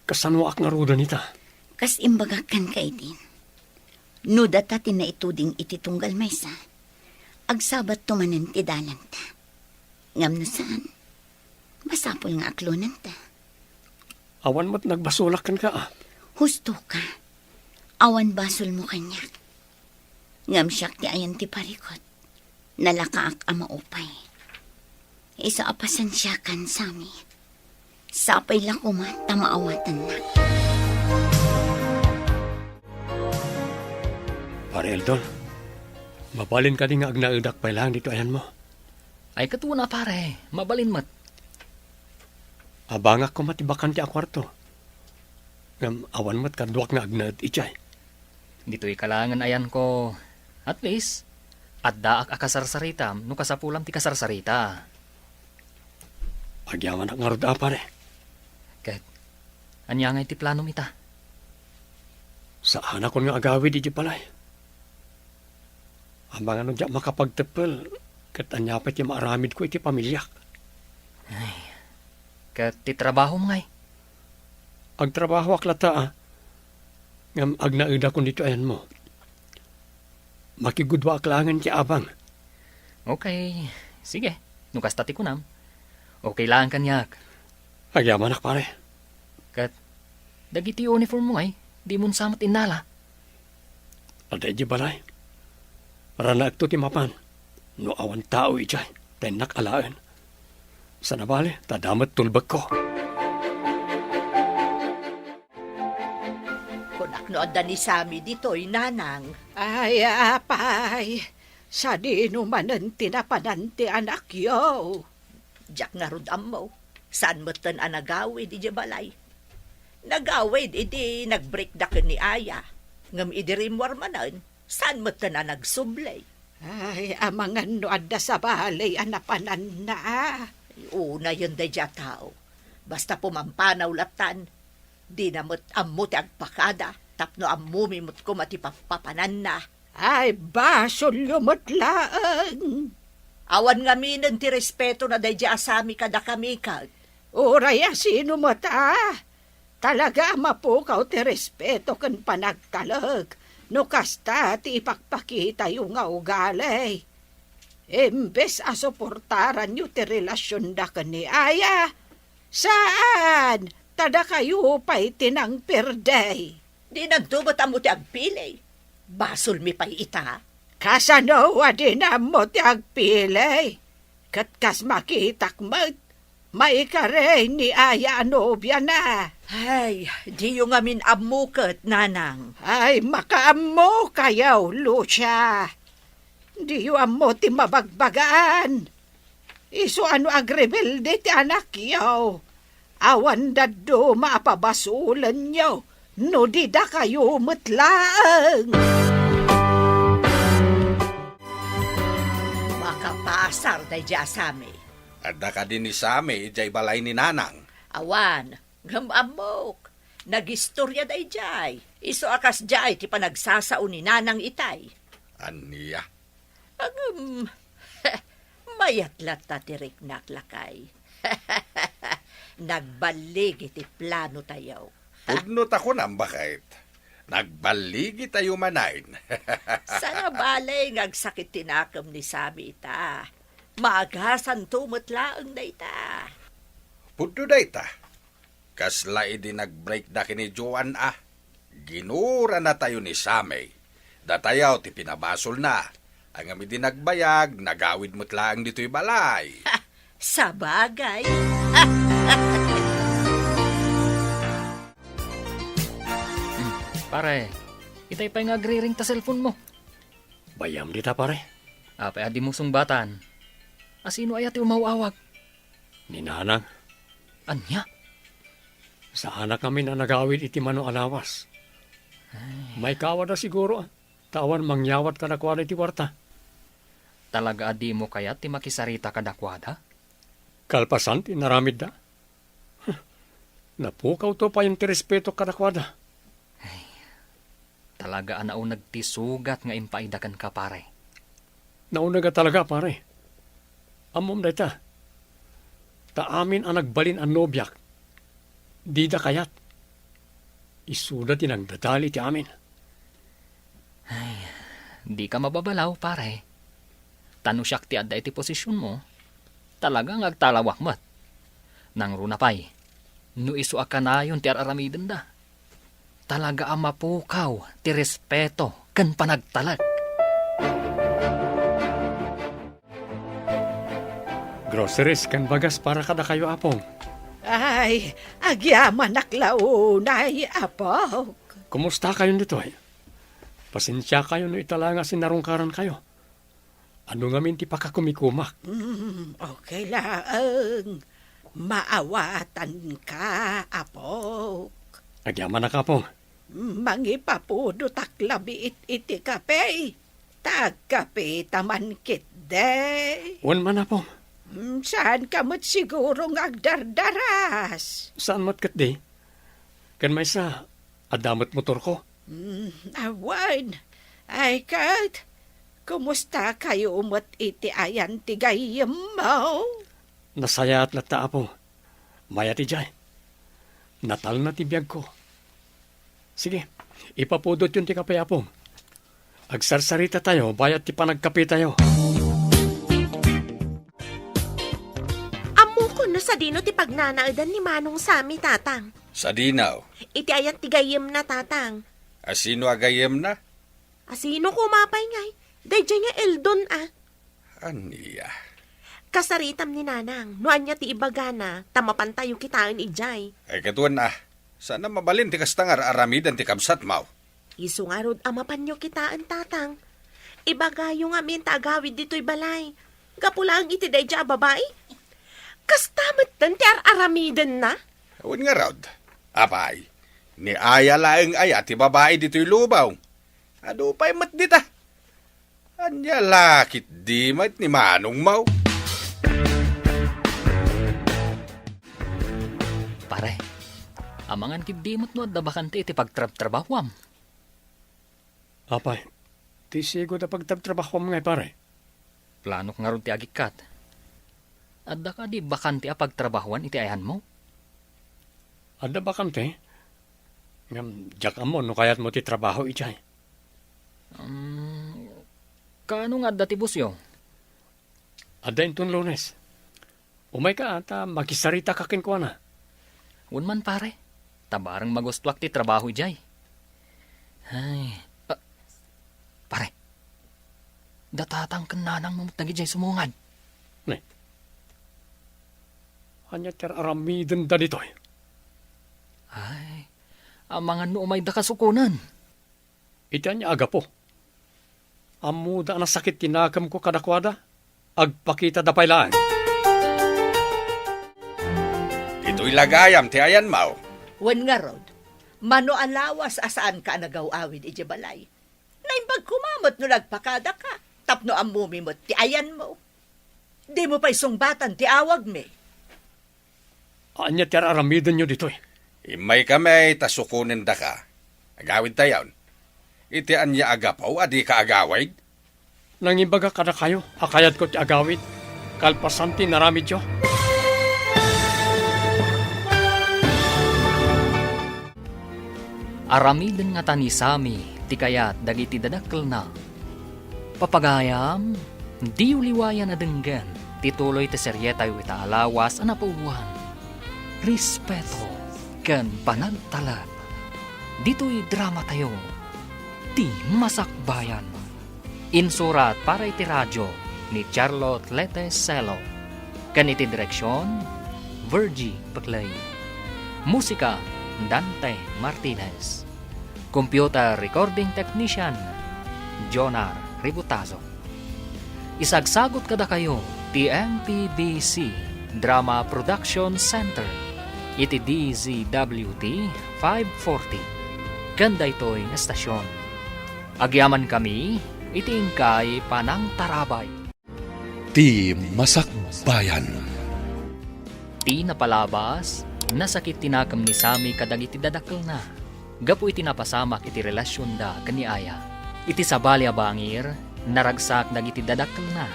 Kasano ak nga ruda nita?
Kas imbagakan ka itin. No data tinaituding iti tunggal maysa. Agsabat tumanan ti dalan ta. Ngam na saan? Masapol nga aklonan ta.
Awan mo't nagbasulakan ka ah.
Husto ka. Awan basol mo kanya. Ngam siyak ti ayan ti parikot. Nalakaak ama upay. Isa apasan siya kan sami. Sapay lang kumata maawatan na.
Pare Eldon, mabalin ka din nga agnaudak pa lang dito ayan mo.
Ay katuwa na pare, mabalin mat.
Abangak ko matibakan ti akwarto. Ngam awan mo't kaduak nga agnaud ichay.
Dito'y kalangan ayan ko. At least, at daak akasarsaritam no kasapulam ti kasarsarita.
Agyaman ak nga ruda pare.
Kat, anya nga iti plano mita.
Saan ako nga agawi di palay. Ang mga nung diya makapagtepel, kat anyapit yung maaramid ko iti pamilyak.
Kat ti trabaho mo ngay.
Ang trabaho aklata ah. Ngam agnaida ko dito ayan mo. Makigudwa aklangan ti abang.
Okay, sige. Nukas tati ko nam. Okay lang kanyak.
Agyaman ak pare.
Kat, dagiti uniform mo ngay. Di mo samat inala.
Aday di balay. Para na agto ti mapan. No awan tao ichay. Tenak alaan. Sa nabali, tadamat tulbag ko.
Kunak no adda ni Sami dito'y nanang.
Ay, apay. Sa di numanan tinapanan ti anak yo.
Diyak nga rudam mo. Saan mo tan anagawi di balay? Nagawid idi nagbreak da ni Aya. Ngam idirimwar manan. Saan mo tan nagsublay?
Ay, amangan no adda sa balay anapanan na.
Una yun da tao. Basta pumampanaw latan. Di na mo't ammo ti agpakada. Tapno ammumi mo't kumatipapapanan na.
Ay, basol lumutlaan.
Awan nga minen ti respeto na day asami kada kami kag.
Uraya sino mo ta? Talaga mapukaw ti respeto kan panagtalag. No kasta ti ipakpakita yung nga ugali. Imbes asuportaran nyo ti relasyon da ni Aya. Saan? Tada kayo pa'y tinang perday.
Di nagtubot amo ti agpilay. Basol mi pa'y ita.
Kasano din mo ti agpilay. Katkas makitak may kare ni Aya nobya na.
Ay, di yung amin amukat, nanang.
Ay, makaamo kayaw, Lucia. Di yung amo ti mabagbagaan. Iso ano agrebelde ti anak yaw. Awan daddo maapabasulan nyo. No di da kayo mutlaang.
Makapasar day asami.
Adda ka din ni Sami, ijay balay ni nanang.
Awan, gamamok. Nagistorya day jay. Iso akas jay ti panagsasao ni nanang itay.
Aniya.
Ang mayatlat ta tirik naklakay. Nagbalig iti plano tayo.
Pudnot ako nang bakit. Nagbaligi tayo manain.
Sana balay ngagsakit tinakam ni Sami ita. Magasan tumutlaang na ita.
Pudno da ita. Kasla idi nag-break da kini Joan ah. Ginura na tayo ni Sami. Datayaw ti pinabasol na. Ang ami di nagbayag, nagawid mo't lang dito'y balay.
Sa bagay.
Pare, Itay pa'y ngagriring ta cellphone mo.
Bayam di ta pare.
Apay adi mong sungbatan. Asino ay ati umawawag?
Ni Nanang,
Anya?
sa anak kami na nagawid iti mano alawas. May kawad na siguro. Tawan mangyawat ka na kwada iti warta.
Talaga adi mo kaya ti makisarita kadakwada?
Kalpasan, tinaramid da. Napukaw to pa yung tirespeto kadakwada.
Talaga anao nagtisugat nga impaidakan ka pare.
Nauna ka talaga, pare. Amom da ita. Ta amin ang nagbalin ang nobyak. Di da kayat. Isuda tinagdadali ti amin.
Di ka mababalaw pare. Tanusyak ti adda iti posisyon mo. Talagang agtalawak mat. Nang runapay. No isu akanayon ti araramidan da. Talaga ang mapukaw ti respeto kan panagtalag.
Groceries kan bagas para kada kayo apong.
Ay, agyaman naklaunay, apo.
Kumusta kayo nito eh? Pasensya kayo no itala nga sinarungkaran kayo. Ano nga min ti pakakumikumak?
Okay lang. Maawatan ka, apo.
Agyaman na kapong.
Mangipapudo taklabi iti kape. Tagkape taman kit de.
Wan man apong.
Saan ka mo't siguro ngagdardaras?
Saan mat kat di? Kan may sa adamot motor ko.
Awan. Ay kat. Kumusta kayo umot iti ayan tigayam mo?
Nasaya at lata apong. Maya ti jay. Natal na ti biyag ko. Sige, ipapudot yun ti kape apong. Agsarsarita tayo, bayat ti panagkape tayo.
Amo ko na sa dino ti pagnanaadan ni Manong Sami, tatang.
Sa dinaw,
Iti ayat ti gayem na, tatang.
asino agayem na?
Asino kumapay ngay? Dayjay nga Eldon, ah.
Aniya.
Kasaritam ni Nanang, noan niya ti ibagana, tamapantayo kitaan ijay.
Ay katuan na. Sana mabalin ti kastangar aramidan ti kabsat mau.
Isu nga rod amapan nyo kitaan, tatang. Ibagayo nga min taagawid dito'y balay. Gapulang iti dayja babae. Kastamat tan ti aramidan na.
Awan nga raud. Apay, ni aya laeng aya ti babae dito'y lubaw. Ado pa'y mat dita. Anya lakit di mat ni Manong mau.
Pare, amangan kibdimot no adda bakante iti pagtrabtrabawam.
Apay, ti sigo na pagtabtrabaho mo ngay pare.
Plano nga ron ti agikat. Adda ka di bakante a pagtrabahuan iti ayan mo?
Ada bakante? Ngam, jak mo no kayat mo ti trabaho ijay.
Kaano nga adda ti busyo?
Ada intun Lunes. Umay ka ata makisarita kakin ko na.
Unman pare, tabarang magustwak ti trabaho ijay. Ay, pare, datatang kananang mamutagi jay sumungad.
Anya ter aramiden da dito.
Ay, ang mga nuumay da kasukunan.
Iti anya aga po. Amuda na sakit tinakam ko kadakwada. Agpakita da pailaan.
Ito'y lagayam ti ayan mau.
Wan nga rod, mano alawas asaan ka nagawawid iti balay. Naimbag kumamot no nagpakada ka, tapno ang mumimot ti ayan mo. Di mo pa'y sungbatan ti awag me.
Anya ter aramiden nyo dito.
Imay kami tasukunin da ka. Agawid tayon. Iti anya agapaw adi ka agawid.
Nangibaga kada kayo. Akayat ko ti agawid. Kalpasanti naramid yo.
Aramiden nga tani sami, ti kayat dagiti dadakkel na. Papagayam, di uliwayan na denggan, tituloy ti seryetayo ita alawas ang napauluhan. Respeto, ken panagtalag. Dito'y drama tayo, ti masakbayan. Insurat para iti radyo ni Charlotte Lete Selo. Ken iti direksyon, Virgie Paclay. Musika, Dante Martinez. Computer Recording Technician, Jonar Ributazo. Isagsagot kada kayo, TMPBC Drama Production Center, iti DZWT 540. Ganda ito'y estasyon. Agyaman kami, itingkay panang tarabay.
Ti Masakbayan.
Ti napalabas, nasakit tinakam ni Sami kadag iti dadakkel na. Gapu iti napasamak iti relasyon da kaniaya. Iti sabali a bangir, naragsak dagiti dadakkel na.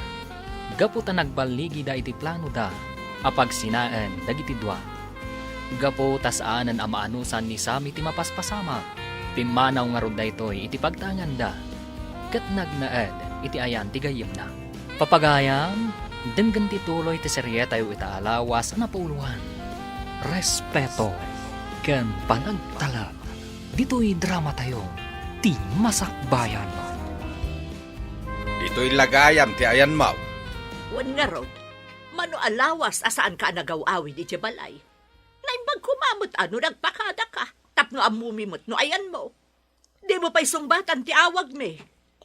Gapu ta nagbaligi da iti plano da, apag sinaan dagiti dua. Gapu tasaanan amaanusan ni Sami ti mapaspasamak. Timanaw nga rod da ito'y iti pagtangan da. Kat nagnaed iti ayan ti gayem na. Papagayam, denggan ti tuloy ti serye tayo itaalawas na pauluhan. Respeto ken panagtalab. Dito'y drama tayo, ti Masakbayan.
Dito'y lagayam ti ayan maw.
Wan nga rod, mano alawas asaan ka nagawawi di balay. Naimbag kumamot ano nagpakada ka, tapno amumimot no ayan mo. Di mo pa'y sumbatan ti awag me.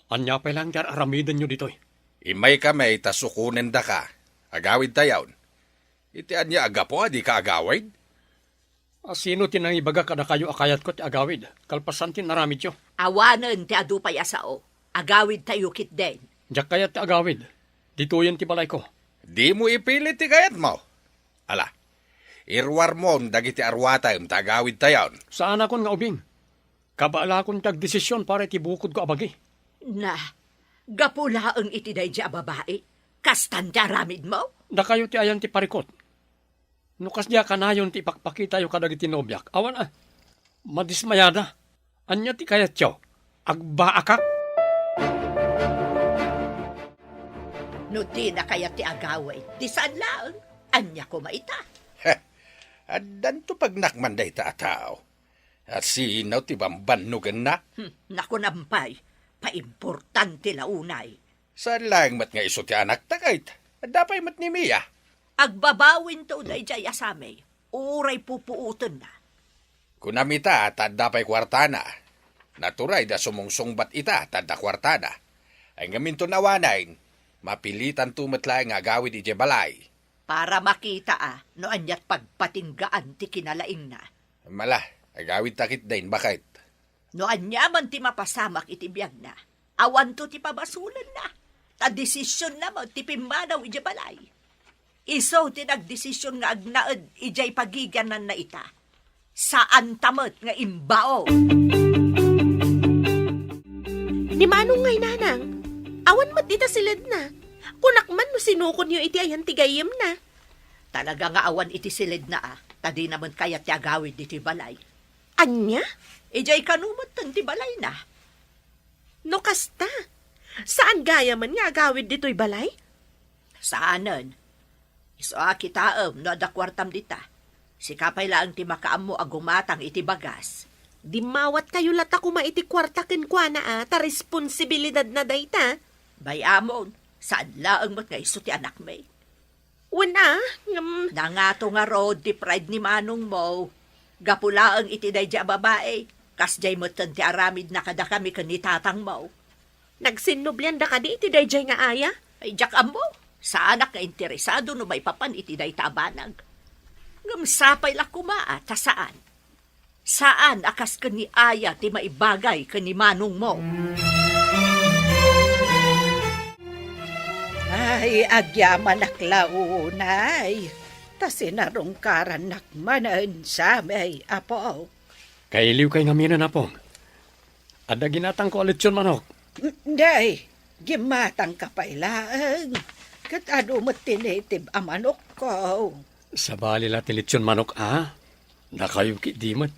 Anya pa lang dar aramidan nyo ditoy.
Imay kami tasukunin da ka. Agawid tayawn. Iti anya agapo di ka agawid?
Sino tinangibaga kada kayo akayat ko ti agawid? Kalpasan tin naramid yo.
Awanan ti adupay asao. Agawid tayo kit den.
Diyak kayat ti agawid. Dito yan ti balay ko.
Di mo ipilit ti kayat mo. Ala, irwar mo dagiti arwatayom ta agawid tayawn.
Saan akon nga ubing? Kabaala akong tagdesisyon para ti bukod ko abagi.
Na, gapula ang itiday di babae. Kastan ti aramid mo?
Da kayo ti ayan ti parikot. Nukas diya kanayon ti ipakpakita yung kadag tinobyak. Awan madismayada. Anya ti kayat yo. Agbaakak.
No di na kaya ti agaway. Di saan lang. Anya ko maita.
Adan to pagnakman day ta tao. At sinaw ti bambanugan na.
Naku nampay. Paimportante launay.
Saan lang mat nga iso ti anak takait. Dapay mat ni Mia.
Agbabawin to day jay asame. Uray pupuutan na.
Kunamita tadda pa'y kwartana. Naturay da sumungsungbat ita tadda kwartana. Ay ngamin to nawanain, mapilitan tumatlaing agawid ije balay.
Para makita no anyat pagpatinggaan ti kinalaing na.
Mala, agawid takit din bakit?
No anyaman ti mapasamak iti biyag na. Awan to ti pabasulan na. Ta desisyon na mo ti pimbanaw ije balay. Iso ti nagdesisyon nga agnaed ijay pagiganan na ita. Saan tamot nga imbao?
Ni manong ngay nanang, awan mat ita silid na. Kunakman no sinukon nyo iti ayan tigayim na.
Talaga nga awan iti silid na tadi naman kaya ti agawid iti balay.
Anya?
Ijay kanumot ti balay na.
No kasta. Saan gaya man nga agawid dito'y balay?
Saanan? Iso kitaam no adakwartam dita. Si kapay laang ti makaam mo agumatang iti bagas.
Di mawat kayo lata kuma iti kwartakin kwa na ta responsibilidad na dayta.
Bayamon, saan laang mat nga iso ti anak may?
Wana,
Nangato nga rod ti pride ni manong mo. Gapulaang iti dayja babae. Kasjay mo ti aramid na kada kami kanitatang mo.
nagsinublian da ka di iti dayjay nga aya?
Ay, jak ambo, sa anak nga interesado no may papan iti day tabanag. Ngamsapay la kumaa, ta saan? Saan akas ka ni aya ti maibagay ka ni manong mo?
Ay, agyaman naklaunay. Ta sinarungkaran nakmanan sa may apo.
Kailiw kay ngaminan na po. Ada ginatang ko alitsyon manok.
Day, gimatang kapailaan. Kat ano mo tinitib amanok ko.
Sa bali la tilitsyon manok Nakayo di man.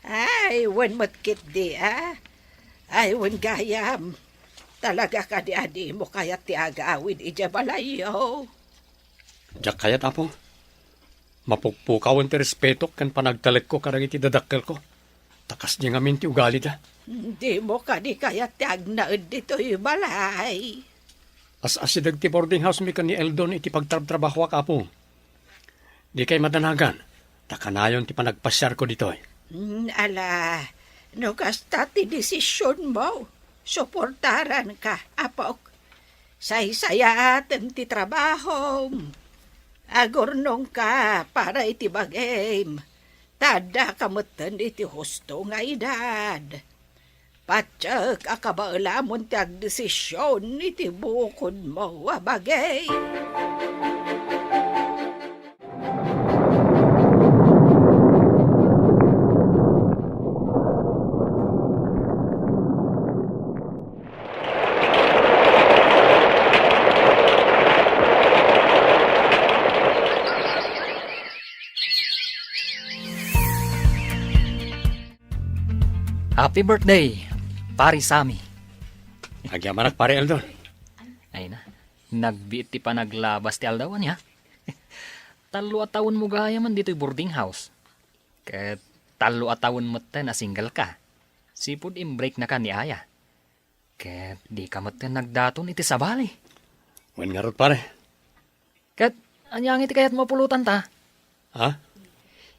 Ay, wan mo't kit di Ay, wan gayam. Talaga ka di adi mo kaya ti agawid ija balayo.
Diyak kayat apo. Mapukpukawan ti respeto kan panagtalit ko karang iti dadakkel ko. Takas niya ngamin ti ugali da.
Hindi mo ka di kaya ti agnaed dito yung balay.
As-asidag ti boarding house mi kan ni Eldon iti pagtrabaho ka po. Di kay madanagan. Takanayon ti panagpasyar ko dito.
Ala, No kasta ti desisyon mo. Suportaran ka, apok. Say-sayaten ti trabaho. Agurnong ka para iti bagay. Tada kamutan iti husto nga edad. Patsak akabaalamon ti agdesisyon iti bukod mo bagay.
Happy birthday, pari Sami.
Nagyamanak pare Eldon.
Ay na, nagbiit ti pa naglabas ti aldawan niya. 3 taon mo gaya man dito'y boarding house. Ket 3 taon mo na single ka. Sipod im-break na ka ni Aya. Ket di ka nagdaton iti sabali.
Wen nga rod pare.
Ket anyang iti kayat mapulutan ta.
Ha?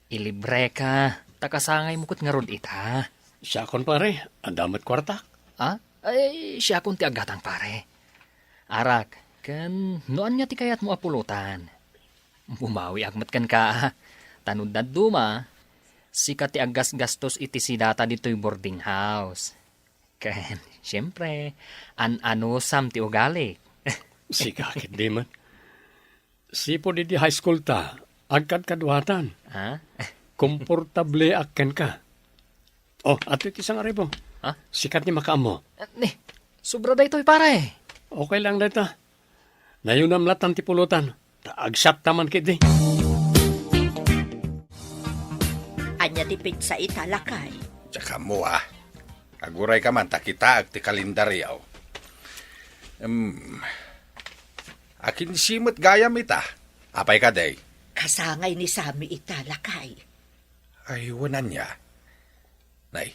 Ilibre ka, takasangay mo ket nga rod ita.
Siya kon pare, ang damat kwarta.
Ha? Ay, siya kung ti agatang pare. Arak, kan noan nga ti kayat mo apulutan. Bumawi agmat kan ka. Tanod na duma, sika ti agas-gastos iti sidata dito'y boarding house. Kan, siyempre, an-ano-sam ti ugali.
Si kakit di man. Sipo di high school ta, agkad kadwatan.
Ha?
Komportable akken ka. Oh, ato isang aribo.
Ha?
Sikat ni makaamo.
Ni, sobra da ito'y pare.
Okay lang data. Nayunam latan ti pulutan. Taagsyap taman kiti.
Anya tipid sa italakay.
Tsaka mo aguray ka man takita ag ti kalendaryaw. Akin simot gayam ita. Apay ka day.
Kasangay ni Sami italakay.
Ay, wanan niya. Nay,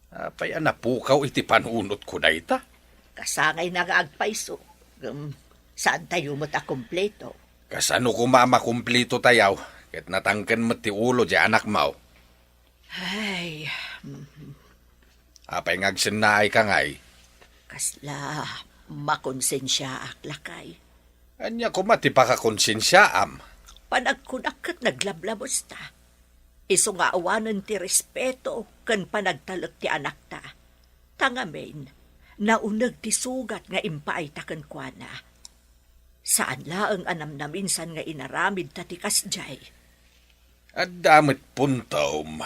apay anapukaw iti panunot ko na ita.
Kasangay na nga agpaiso. Saan tayo mo't akumpleto?
Kasano ko mamakumplito tayaw, ket natangken mo ti ulo di anak mo.
Ay,
Apay ngagsinnaay ka ngay.
kasla makonsensya aklakay.
Anya ko mati pakakonsensyaam.
Panagkunak naglablabos ta. Iso nga awanan ti respeto kan panagtalak ti anak ta. Tangamen, naunag ti sugat nga impaay ta kan kuana. Saan laang anam na minsan nga inaramid ta ti kasjay.
At damit puntom.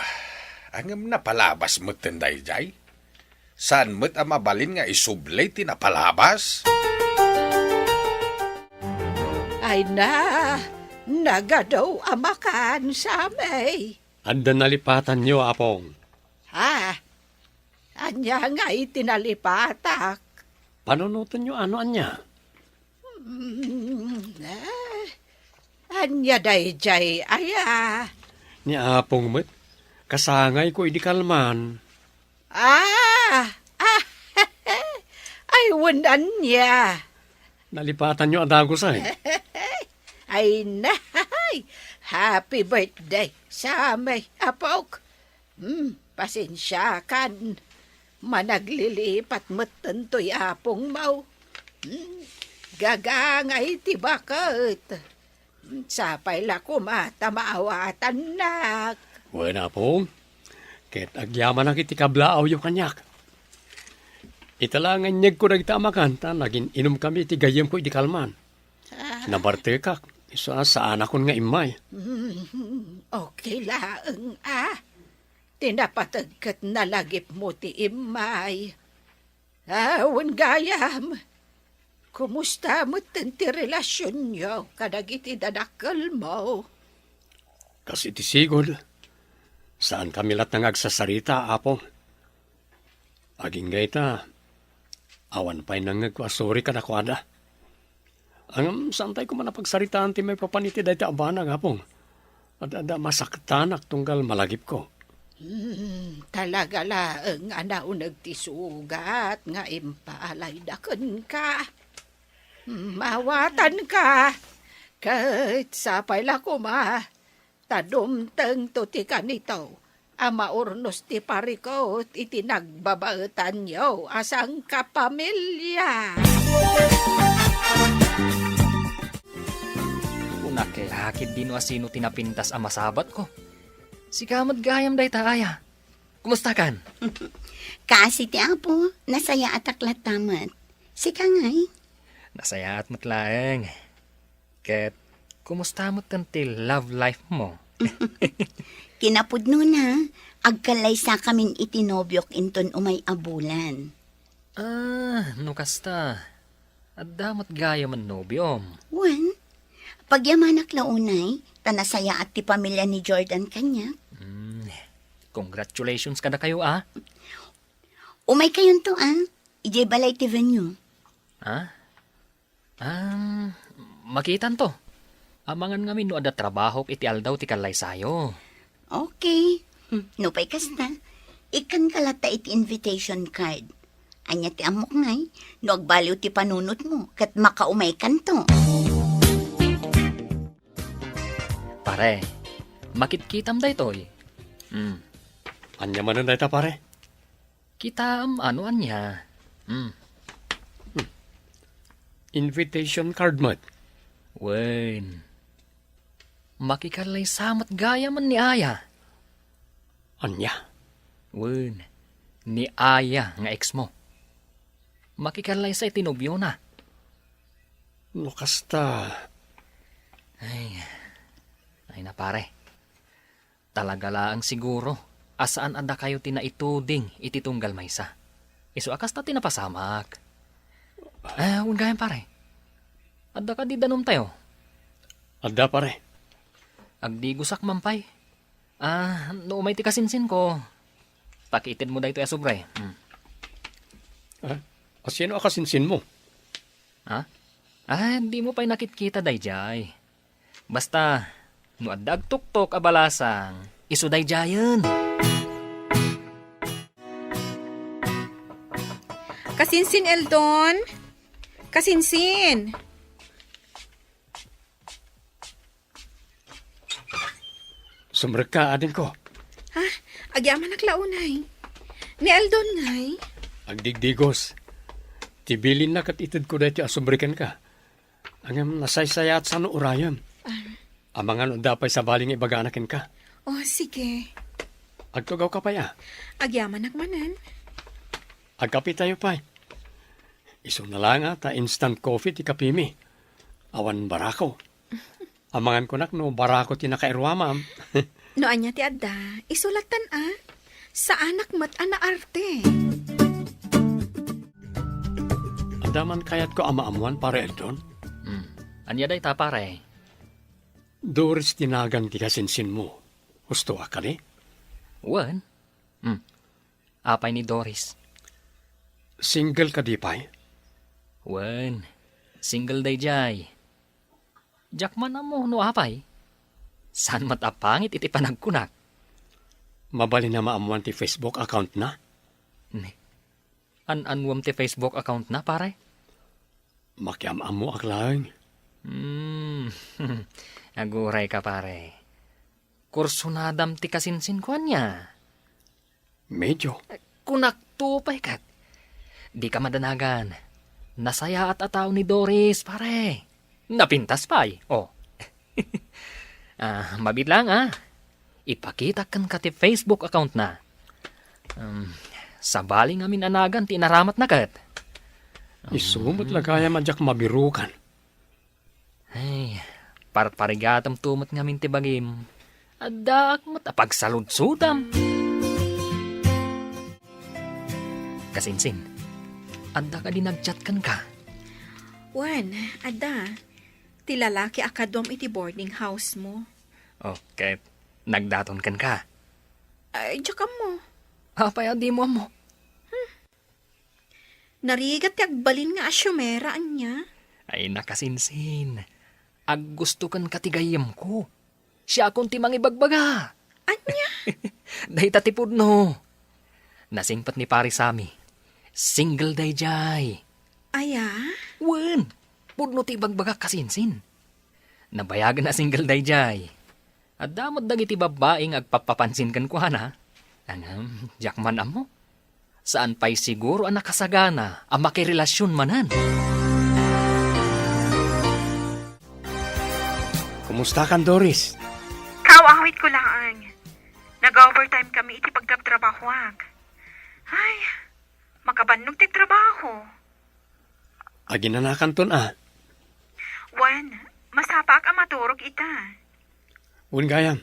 Angam na palabas mo tenday jay. Saan mo't amabalin nga isublay ti napalabas?
Ay na, nagadaw amakan sa may.
Anda nalipatan niyo, apong.
Ha? Anya nga itinalipatak.
Panunutan niyo ano anya?
Anya dayjay aya.
Ni apong met. Kasangay ko idikalman.
Ay wanan niya.
Nalipatan niyo adagusay.
Ay nahay. Happy birthday sa may apok. Pasensya kan. Managlilipat matantoy apong mau. Gagangay ti bakit. Sapay la kumata maawatan nak.
Wala apong. Ket agyaman na kiti kablaaw yung kanyak. Italangan niyag ko nagtamakan. Naging inom kami ti gayem ko idikalman. Nabartekak. Isa sa anak ko nga imay.
Okay lang Tinapatagkat na lagip mo ti imay. Awan gayam. Kumusta mo ti relasyon niyo kadagiti dadakal mo?
Kasi ti sigod. Saan kami lat nang agsasarita, apong? Aging gayta. Awan pa'y nangagkwasuri ka na kwada. Ang santay ko man napagsaritaan ti may papaniti dahi ti abana nga pong. At masaktanak tunggal malagip ko.
Talaga laang anaunag ti sugat nga impaalay daken ka. Mawatan ka. Kahit sapay la kuma. Tadumteng to ti kanito. ama urnos ti parikot iti nagbabaetan yo asang kapamilya.
Unakilakid din asino tinapintas ang masabat ko. Si kamad gayam day taaya. Kumusta kan?
Kasi ti apo, nasaya at aklatamat. Sika ngay.
Nasaya at matlaeng. Ket, kumusta mo tantil love life mo?
Kinapudno na, agkalay sa kamin itinobyok inton umay abulan.
No kasta. At damat gaya man nobyom.
Wan, pagyamanak launay, tanasaya at ti pamilya ni Jordan kanya.
Congratulations ka na kayo
Umay kayon to ije balay ti venue.
Makitan to. Amangan ngamin no ada trabaho iti aldaw ti kalay sayo.
Okay. No pa'y kasta, ikan kalata iti invitation card. Anya ti amok ngay, no agbaliw ti panunot mo, kat makaumay kan to.
Pare, makitkitam day toy.
Anya man na ta pare.
Kitam ano anya.
Invitation card mat.
Wen. Makikalay samat gaya man ni Aya.
Anya.
Wen. Ni Aya nga ex mo. Makikalay sa itinobyo na.
No kasta.
Ay na pare. Talaga laang siguro. Asaan anda kayo tinaituding ititunggal maysa. Iso akas na tinapasamak. Huwag gayang pare. Adda ka di danom tayo.
Adda pare.
Agdigusak mampay. No umay ti kasinsin ko. Pakiitid mo da ito sobre.
Asino akasinsin mo?
Di mo pa'y nakitkita dayjay. Basta, no addag tuktok abalasang, iso dayjayan.
Kasinsin, Eldon. Kasinsin.
Sumreka adin ko.
Agyaman naglaunay. Ni Eldon ngay.
Agdigdigos. Tibilin na kat itid ko dahiti asumbrikan ka. Angam nasaysaya at sano urayam. Amangan dapay sa baling ibaganakin ka.
Oh, sige.
Agtugaw ka pa ya.
Agyaman nagmanan.
Agkapi tayo pa. Iso na lang ta instant coffee ti kapimi. Awan barako. Amangan ko nak no barako ti nakairwamam.
No anya ti adda, isulatan sa anak mat ana arte.
Adaman kayat ko amaamuan pare Eldon.
Anya day ta pare.
Doris tinagan ti kasinsin mo. Gusto ka ni?
Wan? Apay ni Doris.
Single ka di pa'y?
Wan. Single day jay. Jakman na mo no apay. San matapangit iti panagkunak?
Mabali na maamuan ti Facebook account na?
An-anwam ti Facebook account na pare?
Makiamam mo aklang.
Aguray ka pare. Kursunadam ti kasinsin ko niya.
Medyo.
Kunak tupay kat. Di ka madanagan. Nasaya at ataw ni Doris, pare. Napintas pa'y. Mabit lang Ipakita kan ka ti Facebook account na. Sa baling amin anagan ti naramat na kat.
Isumot lagaya madyak mabirukan.
Ay, parigatam tumot ngamin ti bagim. Adak matapagsaludsudam. Kasinsin, adda ka din nagchat kan ka.
Wan, adda. Ti lalaki akadom iti boarding house mo.
Okay, nagdaton kan ka.
Ay, tsaka mo.
Apay, di mo mo.
Narigat ti agbalin nga asyumeraan niya.
Ay, nakasinsin. Ag gusto kan katigayam ko. Siya akong timang ibagbaga.
Anya?
Dahi tatipod no. Nasingpat ni pari sami. Single day jay.
Aya?
Wen, pudno ti ibagbaga kasinsin. Nabayagan na single day jay. At damot dagiti babaeng agpapapansin kan ko na. Jakman amo. Saan pa'y siguro ang nakasagana ang makirelasyon manan?
Kumusta kan, Doris?
Kaawawit ko lang. Nag-overtime kami iti pagkabtrabahoag. Ay, makabannog ti trabaho.
Aginanakan ton
Wan, masapak ang maturog ita.
Un gayam.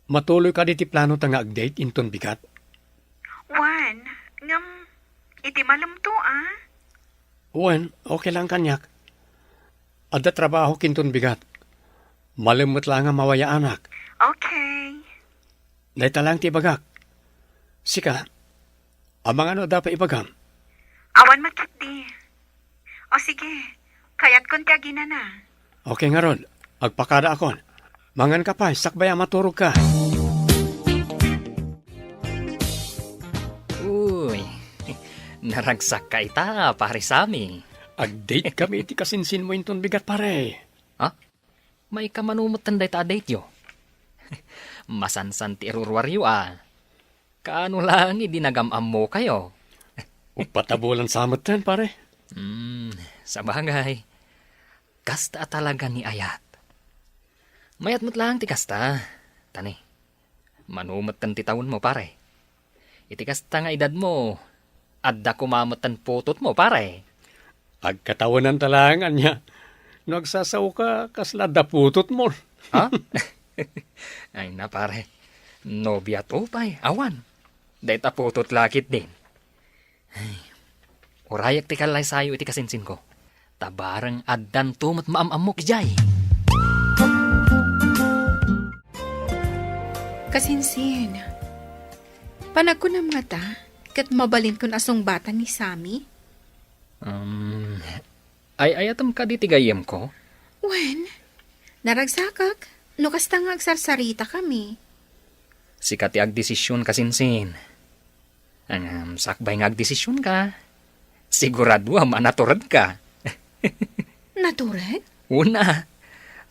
Matuloy ka di ti plano ta nga agdate inton bigat.
Wan, ngam, iti malumto
Wen, okay lang kanyak. Ada trabaho kinton bigat. Malimot lang nga mawaya anak.
Okay.
Dahita lang ti bagak. Sika, amang ano dapat ibagam?
Awan makit di. O sige, kayat kon ti agina na.
Okay nga ron, agpakada akon. Mangan ka pa, sakbaya maturog ka.
Uy, naragsak ka ita, pare Sami.
Agdate kami iti kasinsin mo inton bigat pare.
Ha? May kamanumutan day ta date yo. Masansan ti irurwaryo Kaano lang idinagamam mo kayo?
Upatabulan samot ten pare.
Sa bagay. Kasta talaga ni Ayat. Mayat mo't lang ti kasta. Tani, manumutan ti taon mo pare. Iti kasta nga edad mo, adda kumamatan putot mo pare.
Agkatawanan talangan niya. Nagsasaw ka, kasla daputot mo.
Ha? Ay na pare, nobya to pa'y, awan. Dahil taputot lakit din. Ay, urayak ti kalay sayo iti kasinsin ko. Tabarang addan tumat maamamok jay.
Kasinsin. Panagkunam nga ta, kat mabalin kun asong bata ni Sami.
Ay ayatam ka di tigayem ko?
Wen, naragsakak, no kasta nga agsarsarita kami.
Sikat ti agdesisyon kasinsin. Ang sakbay nga agdesisyon ka. Sigurado manaturad ka.
Naturad?
Una,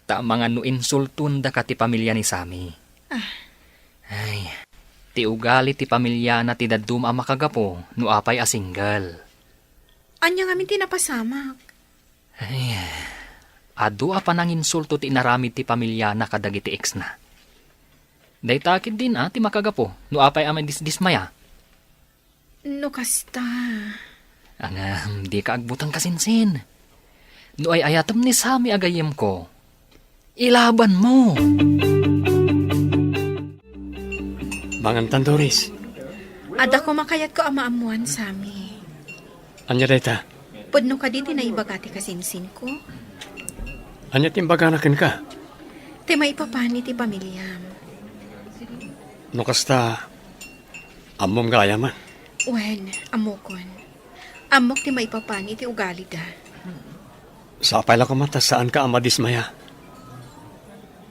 tama nga no insultun da ka ti pamilya ni Sami. Ay, ti ugali ti pamilya na ti daduma makagapo no apay a single.
Anya nga min tinapasamak.
Ay, adu pa nang insulto ti inaramid ti pamilya na kadagiti ex na. Daytakid din ti makagapo no apay aman dismaya.
No kasta.
Di ka agbutang kasinsin. No ay ayatam ni Sami agayem ko. Ilaban mo.
Mangantan Doris.
Ada ko makayat ko amaamuan, Sami.
Anya dayta?
Pudno ka di tinaibagati kasinsin ko.
Anya timbaganakin ka?
Ti maipapani ti pamilyam.
No kasta, amom gaya man.
Wen, amokon. Amok ti maipapani ti ugali da.
Sa apay lang kumata saan ka ama dismaya?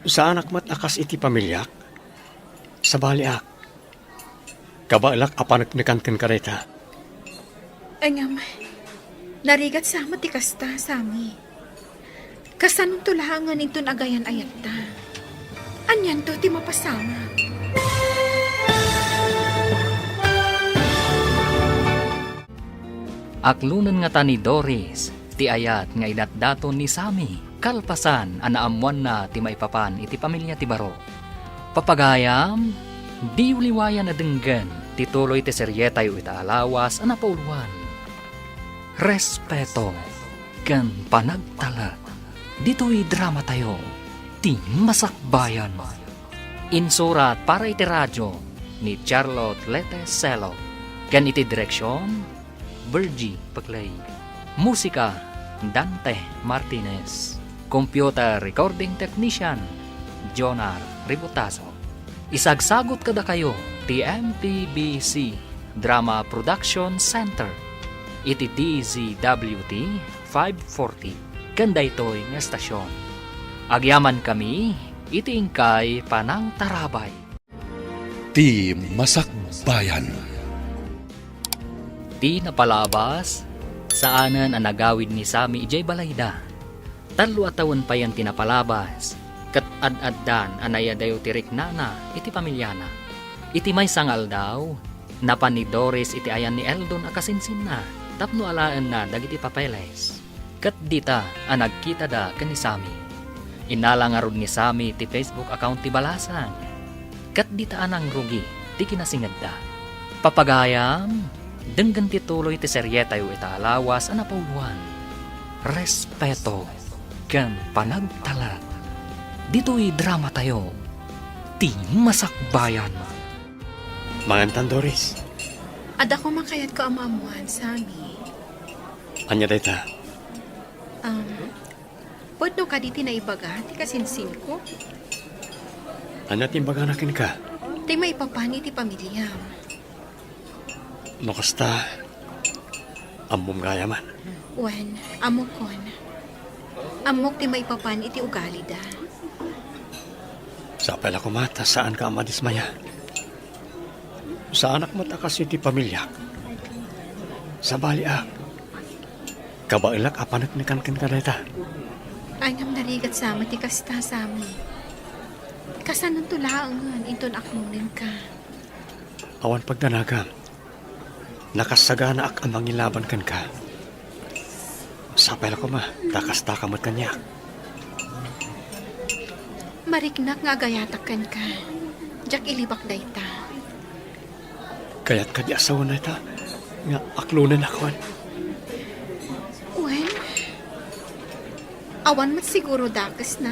Saan akmat akas iti pamilyak? Sa baliak. Kabalak apanagnikankan ka reta.
Engam, narigat sama ti kasta, Sami. Kasanong tulahangan ito agayan ayat ta. Anyan to ti mapasama.
Aklunan nga ta ni Doris, ti ayat nga idatdaton ni Sami, kalpasan anaamuan na ti maipapan iti pamilya ti Baro. Papagayam, di uliwayan na denggan, tituloy ti seryeta yu itaalawas anapauluan. Respeto, kan panagtalag, dito'y drama tayo, ti masakbayan. Insurat para iti radyo ni Charlotte Lete Selo, kan iti direksyon, Bergie Paclay. Musika, Dante Martinez. Computer Recording Technician, Jonar Ributaso. Isagsagot kada kayo, TMPBC Drama Production Center. Iti DZWT 540. Kanda ito'y nga estasyon. Agyaman kami, iti ingkay Panang Tarabay.
Ti Masakbayan.
Di napalabas, saanan ang nagawid ni Sami ijay balayda. 3 taon pa yan tinapalabas, kat ad-addan anaya dayo tirik nana iti pamilyana. Iti may sangal daw, napan ni Doris iti ayan ni Eldon akasinsin na, tapno alaan na dagiti papeles. Kat dita ang nagkita da ken ni Sammy. Inalangarod ni Sammy ti Facebook account ti Balasang. Kat dita anang rugi ti kinasingad da. Papagayam, denggan ti tuloy ti serye tayo italawas ang napauluan. Respeto ken panagtalag. Dito'y drama tayo. Ti masakbayan.
Mangantan, Doris.
Ada ko makayat ko amamuan, Sammy.
Anya dayta?
Podno ka diti na ibaga, ti kasinsin ko.
Anya timbaganakin ka?
Ti may papani ti pamilya.
No kasta, amom gaya man.
Wen, amokon. Amok ti may papani ti ugali da.
Sa pala kumata, saan ka madismaya? Sa anak mo kasi ti pamilya. Sa baliak. Kabailak apanak ni kankan ka dayta.
Ay ngam narigat sama ti kasta Sammy. Kasanan tulaangan inton akmunin ka.
Awan pagdanaga. Nakasagana ak amang ilaban kan ka. Sa pala ko ma, takasta kamot kanyak.
Mariknak nga agayatakan ka. Jak ilibak dayta.
Kaya't kadi asawa na ita. Nga aklunan akoan.
Wen, awan mat siguro dakas na.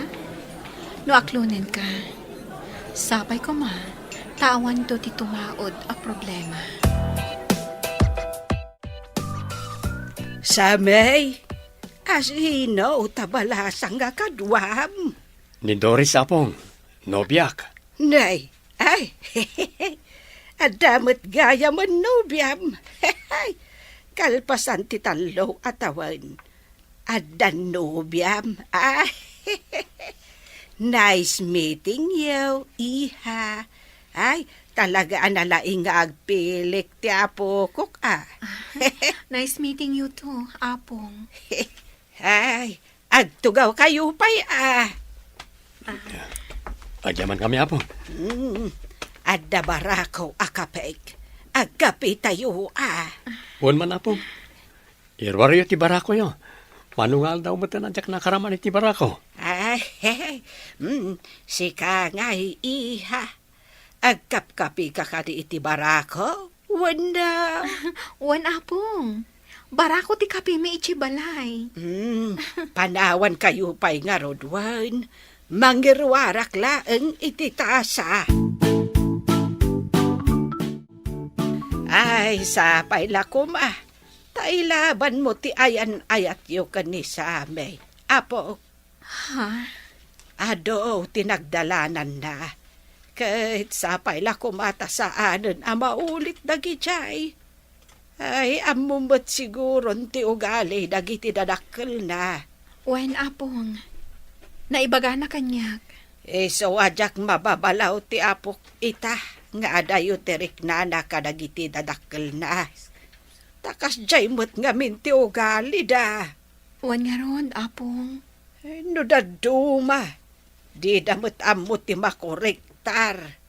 No aklunen ka. Sapay ko ma, tawan to ti tumaod a problema.
Samay, as hinaw tabalasang nga kadwam.
Ni Doris apong, nobyak.
Nay, ay, adamot gaya man nobyam. Kalpasan ti talo atawan. Adan nobyam. Ay, nice meeting you, iha. Ay, talaga analaing nga agpilik ti apo kok
Nice meeting you too, Apong.
Ay, agtugaw kayo pa'y
Agyaman kami apong.
Adda barakaw akapeg. Agkapi tayo
Huwag man apong. Irwaryo ti barako yo. Manungal daw mo tanadyak na karaman iti barako.
Ay, sika nga'y iha. Agkap-kapi ka kadi iti barako? Wanda.
Wan Apong. Barako ti kapi may ichibalay.
Panawan kayo pa'y nga rodwan. Mangirwarak laeng iti tasa. Ay, sapay lakuma. Tailaban mo ti ayan ayat yu kani sa amay. Apo.
Ha?
Ado, tinagdalanan na. Kahit sapay lakumata sa anon maulit dagi jay. Ay, amumot siguro ti ugali dagi ti dadakkel na.
Wen Apong. Naibaga na kanyak.
So ajak mababalaw ti apok ita. Nga adayo tirik na nakadagiti dadakkel na. Takas jay mo't nga minti ugali da.
Wan nga ron, Apong.
No daduma. Di damot amot ti makorektar.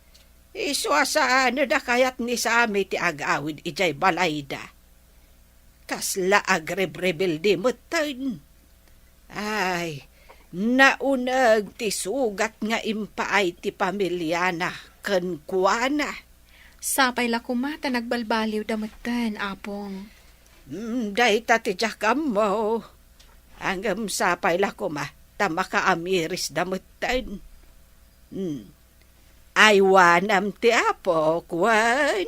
So asaan da kayat ni Sami ti agawid ijay balay da. Kasla agrebrebel di motan. Ay, naunag ti sugat nga impaay ti pamilya na ken kuana.
Sapay lakumata nagbalbaliw damatan, Apong.
Dahita ti jakam mo. Hanggang sapay lakuma, tamakaamiris damatan. Aywanam ti apo, kwan.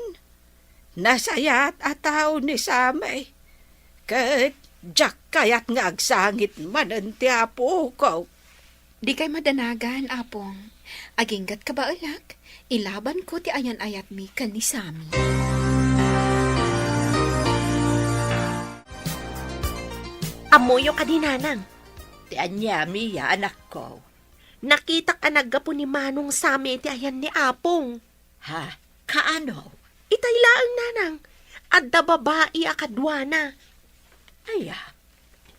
Nasayat ataw ni Samay. Kat jak kayat nga agsangit manan ti apo ko.
Di kay madanagan, Apong. Aginggat ka ba alak? Ilaban ko ti ayan-ayat mi kan ni Sammy.
Amoyo ka dinanang.
Ti anyami ya anak ko.
Nakita ka naggapo ni Manong Sammy ti ayan ni Apong.
Ha? Kaano?
Itay laang nanang. Adda babae akadwana. Aya,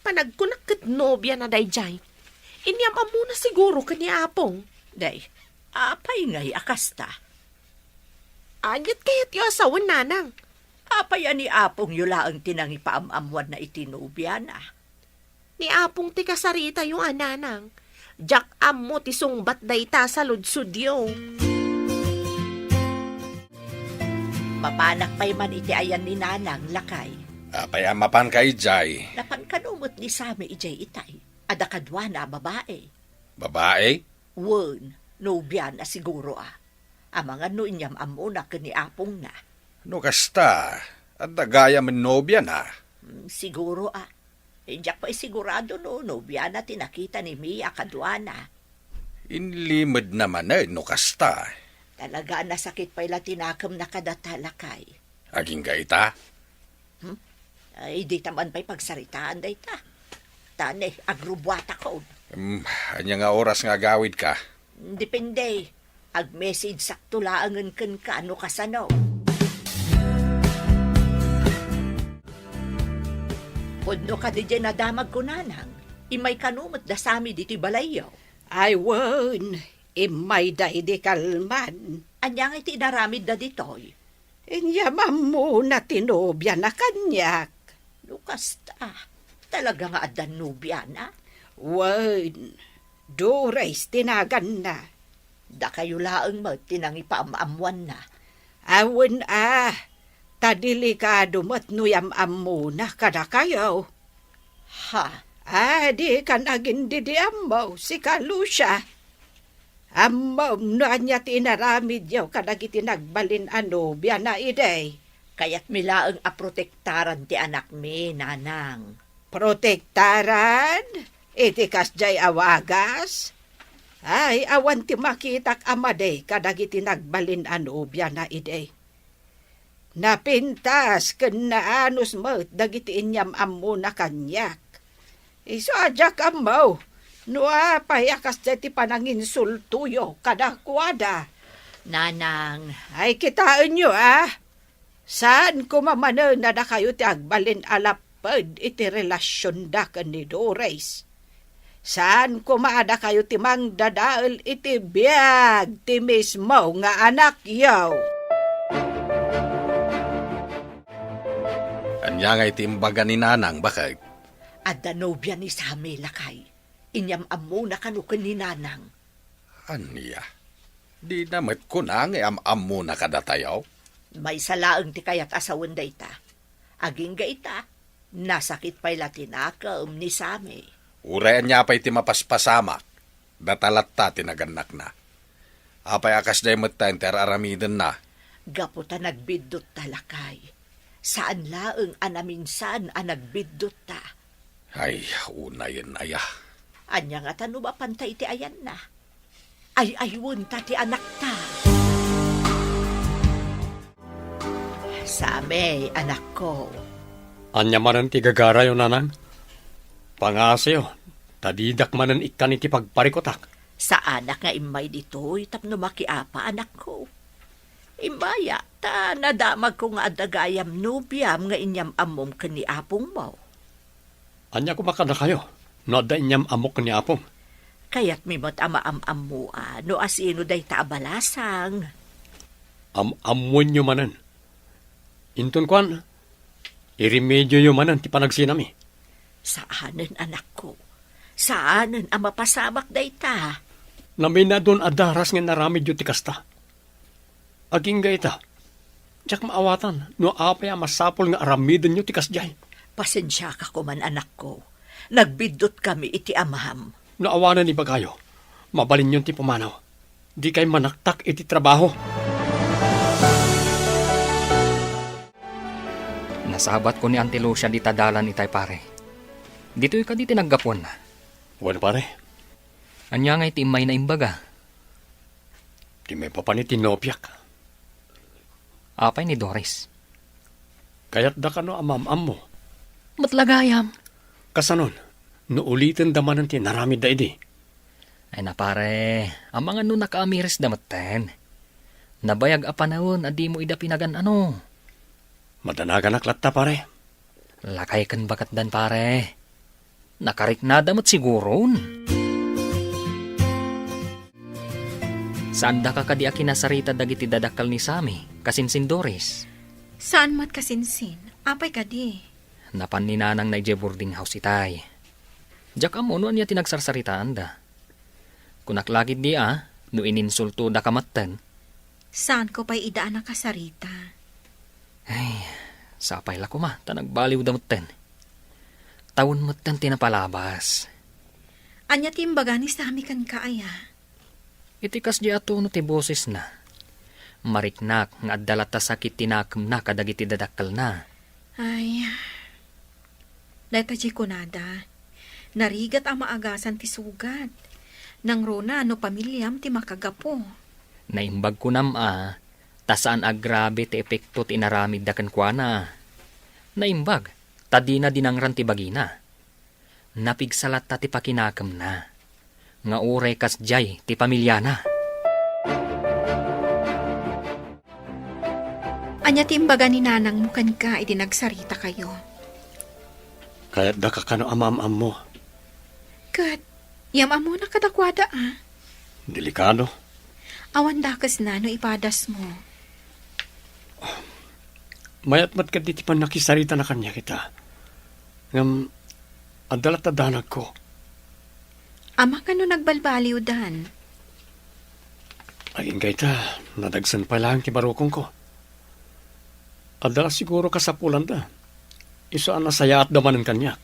panagkunak kat nobya na dayjay. Inyam amuna siguro ka ni Apong.
Day, apay ngay akasta.
Anyat kayat yu asawan nanang.
Apay ani apong yula ang tinangi paamamwan na itinubya na.
Ni apong ti kasarita yung ananang. Jak ammo ti sungbat dayta sa ludsud yo.
Mapanak pa'y man iti ayan ni nanang lakay.
Apay amapan kay Jay.
Napan kanumot ni Sami ijay itay. Ada kadwa na babae.
Babae?
Wen, nobya na siguro Amangan no inyam amuna ni apong na.
No kasta, at dagaya man nobya na.
Siguro Diyak pa'y sigurado no, nobya na tinakita ni Mia kadwa na.
Inlimod naman no kasta.
Talaga nasakit pa'y latinakam na kadatalakay.
Aging gaita?
Ay, di taman pa'y pagsaritaan day ta. Tane, agrubwata ko.
Anya nga oras nga gawid ka?
Depende. Ag-message sakto laangan kan ka ano kasano. Pudno ka di dyan nadamag ko nanang. Imay kanumot da sami dito'y balayaw.
Ay, wen, imay day di kalman.
Anyang iti naramid da dito'y.
Inyamam mo na tinobya na kanyak.
Lukas talaga nga adan nubya na.
Wen, Dorays tinagan na.
Da kayo laang mo, tinangi paamamwan na.
Awen tadilikado mo't nuyam-am muna kada kayo.
Ha?
Di ka naging didiam mo, si Kalusya. Amaw no anya tinaramid yaw kadagiti nagbalin biya na iday.
Kaya't milaang aprotektaran ti anak mi, nanang.
Protektaran? Itikas jay awagas? Ay, awan ti makitak amaday kadagiti nagbalin biya na iday. Napintas ken naanos mo dagiti inyam ammo na kanyak. Iso ajak amaw. Nua payakas ti pananginsultuyo kadakwada.
Nanang.
Ay kitaan nyo Saan kumamano na kayo ti agbalin alapad iti relasyon da ken ni Dorays? Saan kumaada kayo ti mangdadaal iti biyag ti mismo nga anak yaw?
Anya nga itimbaga ni nanang bakag?
Adda nobya ni Sami lakay. Inyam ammo na kanukan ni nanang.
Anya? Di namat ko na nga am mo na kadatayaw?
May salaang ti kayat asawan dayta. Aging gaita, nasakit pa'y latinakam ni Sami.
Urayan niya pa'y ti mapaspasamak. Datalat ta tinaganak na. Apay akas day mattayin ter aramiden na.
Gaputa nagbidot talakay. Saan laang anaminsan nagbidot ta.
Ay, una yun aya.
Anya nga tano ba pantay ti ayan na? Ay aywon ta ti anak ta. Sami, anak ko.
Anya manan ti gagara yun, nanang. Pangasyo, tadidak manan ikan iti pagparikotak.
Sa anak nga imay dito'y tapno makiapa anak ko. Imbaya, ta nadamag ko nga adagayam nubyam nga inyam amom kani apong mo.
Anya kumakada kayo, no da inyam amok ni apong.
Kaya't mimot amaam-am mo no asino day taabalasang.
Amuin nyo manan. Intun kwan, irimedyo nyo manan ti panagsinami.
Saanan anak ko? Saanan ang mapasamak day ta?
Namay na doon adaras nga naramid yu ti kasta. Aging gaita, tiyak maawatan, no apay masapol nga aramidin nyo ti kasjay.
Pasensya ka kuman anak ko. Nagbidot kami iti amaham.
No awanan ni bagayo, mabalin yun ti pumanaw. Di kay manaktak iti trabaho.
Nasabat ko ni Auntie Lucia di tadalan itay pare. Dito'y ka di tinaggapon.
Bueno pare.
Anya nga iti imay na imbaga.
Di may pa ni tinopyak.
Apay ni Doris.
Kaya't da ka no amam-am mo.
Matlagayam.
Kasanon, no ulitin damanan ti naramid da idi.
Ay na pare, ang mga no nakaamiris damaten. Nabayag apanahon adi mo ida pinagan ano.
Madanagan aklat ta pare.
Lakay kan bakat dan pare. Nakarik na damat siguron. Saan da ka kadi akinasarita dagiti dadakal ni Sami? kasinsin Doris.
Saan mat kasinsin? Apay ka di.
Napan ni nanang na boarding house itay. Diyak amo no niya tinagsarsaritaan da. Kunaklagid di no ininsulto da kamatan.
Saan ko pa'y idaan na kasarita?
Ay, sapay la ko ma, tanagbaliw da matan. Tawon matan tinapalabas.
Anya timbaga ni sa kan kaaya.
Itikas di ato no ti boses na. Mariknak nga addalat ta sakit tinakam na kadagiti dadakkel na.
Ay, dahil ta kunada. Narigat ang maagasan ti sugat. Nang rona no pamilyam ti makagapo.
Naimbag ko tasaan agrabe ti epekto ti inaramid da kankwana. Naimbag, tadi na dinangran ti bagina. Napigsalat ta ti pakinakam na. Nga ure kas jay ti pamilya na.
Anya timbaga ni nanang mo kan ka itinagsarita kayo.
Kaya't da ka kano amam-am mo.
Kat, yamam mo na kadakwada
Delikado.
Awan dakas na no ipadas mo.
Mayat mat ka di ti pan nakisarita na kanya kita. Ngam, adalat adanag ko.
Ama ka no nagbalbaliw dan.
Ay ingay ta, nadagsan pa lang ti barukong ko. Adala siguro kasapulan da. Isaan na saya at daman ng kanyak.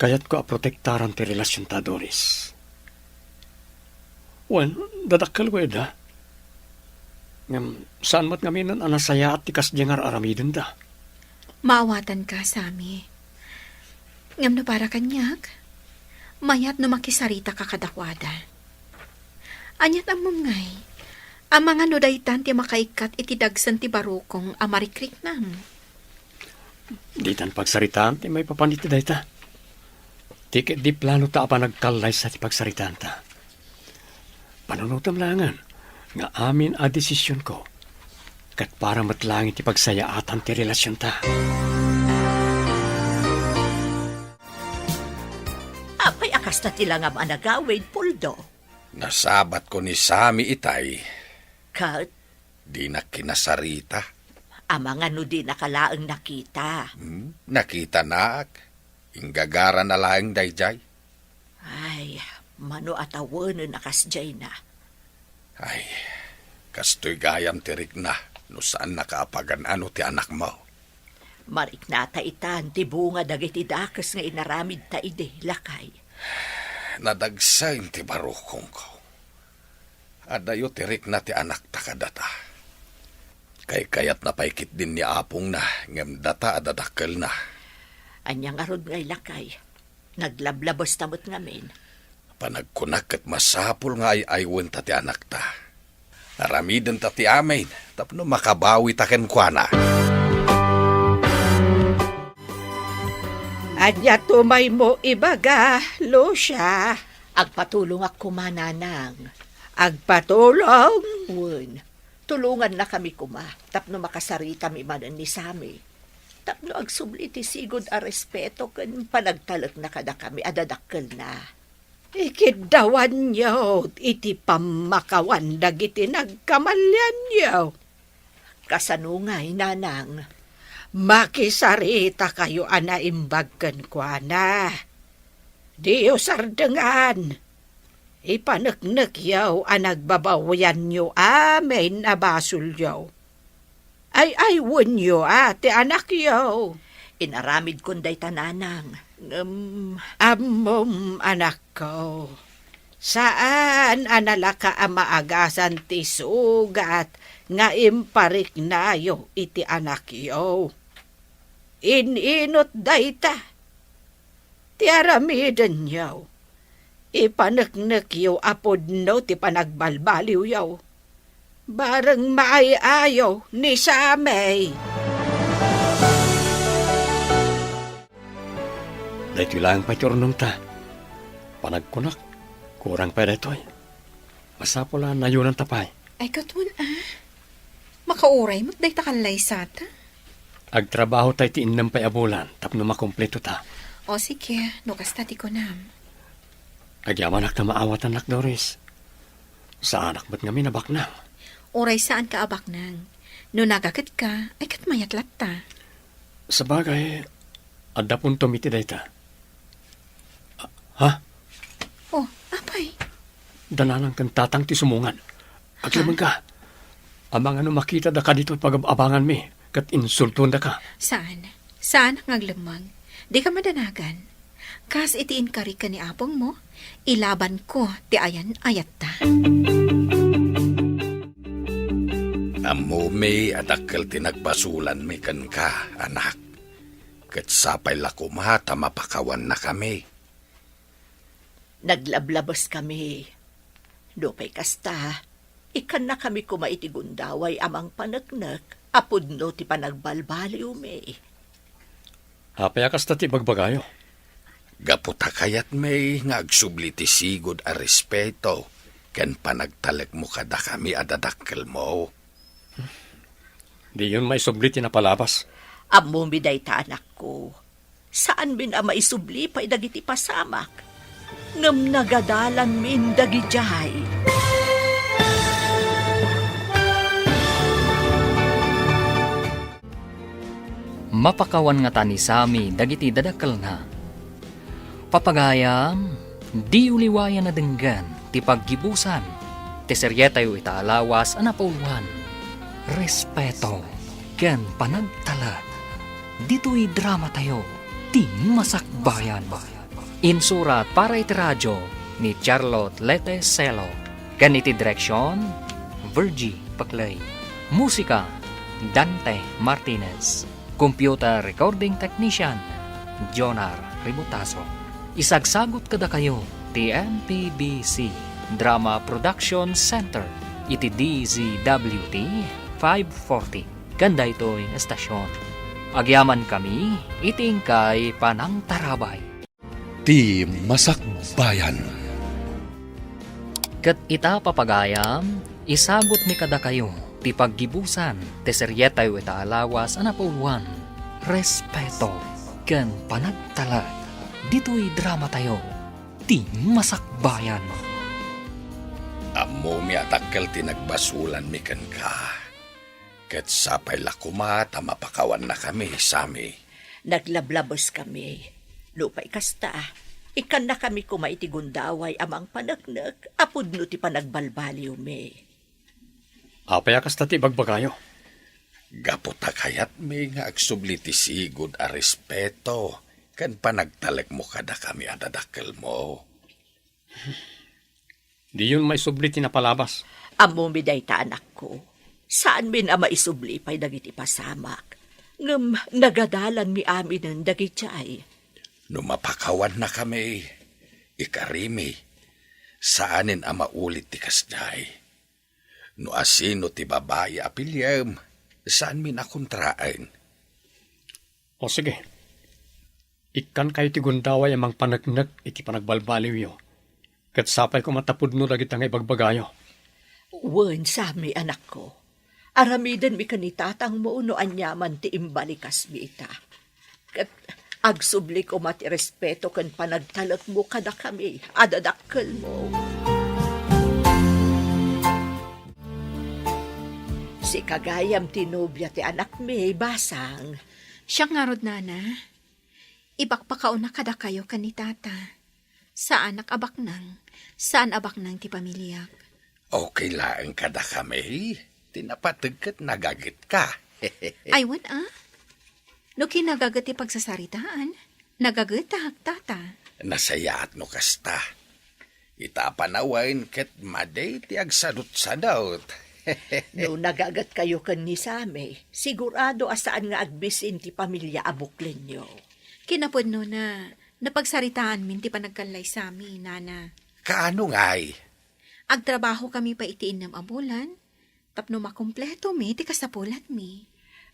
Kaya't ko aprotektaran ti relasyon ta, Doris. Wen, dadakkel weda. Ngam, saan mat ngaminan anasaya at tikas jengar aramiden da.
Maawatan ka, Sami. Ngam no para kanyak, mayat no makisarita ka kadakwada. Anyat ang mungay, ang mga nodaytan ti makaikat iti dagsan ti barukong amarikrik nam.
Ditan pagsaritaan ti may papaniti dayta. Tiket di plano ta pa nagkalay sa ti pagsaritaan ta. Panunutam langan, nga amin a desisyon ko. Kat para matlangin ti pagsayaatan ti relasyon ta.
Apay akas na tilangam anagawid, Puldo.
Nasabat ko ni Sami itay,
Kat,
di na kinasarita.
amang ano di nakalaang nakita.
Nakita naak, inggagara na laing dayjay.
Ay, mano atawanan nakasjay na.
Ay, kastoy gayam tirik na, no saan nakaapagan ano ti anak mo.
Marik na ta itan, ti bunga dagiti dakas nga inaramid ta ide, lakay.
Nadagsain ti barukong ko. Adayo tirik na ti anak takadata. Kay kayat napaikit din ni apong na, ngem data adadakkel na.
Anyang arod ngay lakay. Naglablabos tamot ngamin.
Panagkunak at masapul nga ay aywen ta ti anak ta. Aramiden ta ti amin, tapno makabawi ta kenkwana.
Anya tumay mo ibaga, Lucia.
Agpatulong ako mananang.
Agpatulong.
Wen, tulungan na kami kuma. Tapno makasarita mi manan ni Sami. Tapno agsubli ti sigod a respeto ken panagtalek na kada kami adadakkel na.
Ikidawan niyo, iti pamakawan dagiti nagkamalyan niyo.
Kasanungay, nanang.
Makisarita kayo anaimbagkan kwa na. Diyo sardengan. Ipaneknek yaw anagbabawayan nyo amin abasul yaw. Ay wun yo ate anak yaw.
Inaramid kunday tananang.
Amom anak ko. Saan analaka ang maagasan ti sugat nga imparik na yo iti anak yo. Ininot dayta. Ti aramiden yaw. Ipaneknek yo apod no ti panagbalbaliw yaw. Bareng maayaw ni Samay.
Dahito lang pa iturnong ta. Panagkunak, kurang pa dito eh. Masapula na yun ang tapay.
Ay katun Makauray mo't day takalay sata.
Agtrabaho tayo ti innam pa abulan, tapno makompleto ta.
O sige, no kastati ko nam.
Agyaman ak na maawat anak Doris. Sa anak ba't nga minabak na?
Oray saan ka abak nang. No nagagat ka, ay kat mayat latta.
Sa bagay, adda punto miti dayta. Ha?
Oh, apay.
Danalang kang tatang ti sumungan. Aglaman ka. Amang ano makita da ka dito pag-abangan mi. Kat insultun da ka.
Saan? Saan ang aglamang? Di ka madanagan. Kas itiin kari ka ni apong mo, ilaban ko ti ayan ayat ta.
Amo may adakkel tinagbasulan may kan ka, anak. Kat sapay lakumata mapakawan na kami.
Naglablabas kami. Dopay kasta, ikan na kami kumaitigundaway amang panagnak, apod no ti panagbalbaliw me.
Hapayakas ta ti bagbagayo.
Gaputa kayat may nga agsubli ti sigod a respeto, ken panagtalek mo kada kami adadakkel mo.
Di yun may sublit na palabas.
Amo miday ta anak ko. Saan bin ama isubli pa'y dagiti pasamak? Ngam nagadalan min dagijay.
Mapakawan nga tani sami dagiti dadakkel na. Papagayam, di uliwayan na denggan, ti paggibusan, ti seryetayo itaalawas anapauluhan, respeto, ken panagtalag. Dito'y drama tayo, ti masakbayan. Insurat para iti radyo ni Charlotte Lete Celo, ken iti direksyon, Virgie Paclay. Musika, Dante Martinez. Computer Recording Technician, Jonar Ributaso. Isagsagot kada kayo, TMPBC Drama Production Center, iti DZWT 540. Ganda ito'y estasyon. Agyaman kami, itingkay panang tarabay.
Ti Masakbayan.
Kat ita papagayam, isagot mi kada kayo, ti paggibusan, ti seryetayo itaalawas anapauluan, respeto, ken panagtalag. Dito'y drama tayo, ti masakbayan.
Amo mi adakkel tinagbasulan mi kan ka. Ket sapay lakumata mapakawan na kami sami.
Naglablabos kami. Lupay kasta, ikan na kami kumaitigundaway amang panagnak, apod no ti panagbalbaliw me.
Hapayakas ta ti bagbagayo.
Gaputa kayat may nga agsubli ti sigod a respeto, kan panagtalek mo kada kami adadakkel mo.
Di yun may sublit na palabas.
Amo miday ta anak ko. Saan min ama isubli pa'y dagiti pasamak? Ngam nagadalan mi amin ng dagitay.
No mapakawan na kami, ikarimi, saanin ama ulit ti kasjay. No asino ti babae apilyam, saan min akontraan?
O sige. Ikan kayo ti gundaway amang panagnak iti panagbalbaliw yo. Kat sapay ko matapod no dagit ang ibagbagayo.
Wen sami anak ko. Aramiden mi kanitatang mo no anyaman ti imbalikas mi ita. Kat agsubli ko mati respeto kan panagtalak mo kada kami, adadakkel mo. Si kagayam tinubya ti anak mi, basang.
Siya nga rod nana. Ibakpakaw na kada kayo kanitata. Saan abak nang? Saan abak nang ti pamilyak?
Okay lang kada kami, tinapatag kat nagagit ka.
Ay, what No kinagagat ti pagsasaritaan, nagagat tata.
Nasaya at no kasta. Itapanawain ket maday ti agsadot-sadot.
No nagagat kayo kan ni Same, sigurado asaan nga agbisin ti pamilya abuklen nyo.
Kinapod no na napagsaritaan min ti panagkalay sami, nana.
Kaano nga'y?
Agtrabaho kami pa itiin ng abulan, tapno makumpleto mi ti kasapulat mi.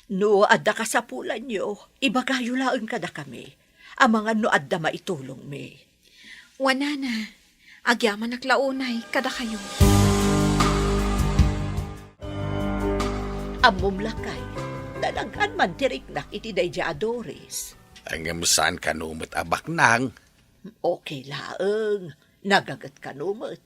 No adda kasapulan nyo, ibagayulaan kada kami. Ang mga no adda maitulong mi.
Wanana, agyaman naklaunay kada kayo.
Amom lakay, dalagan man tiriknak iti dayja Adoris.
Ang saan kanumit abak nang?
Okay laeng, nagagat kanumit.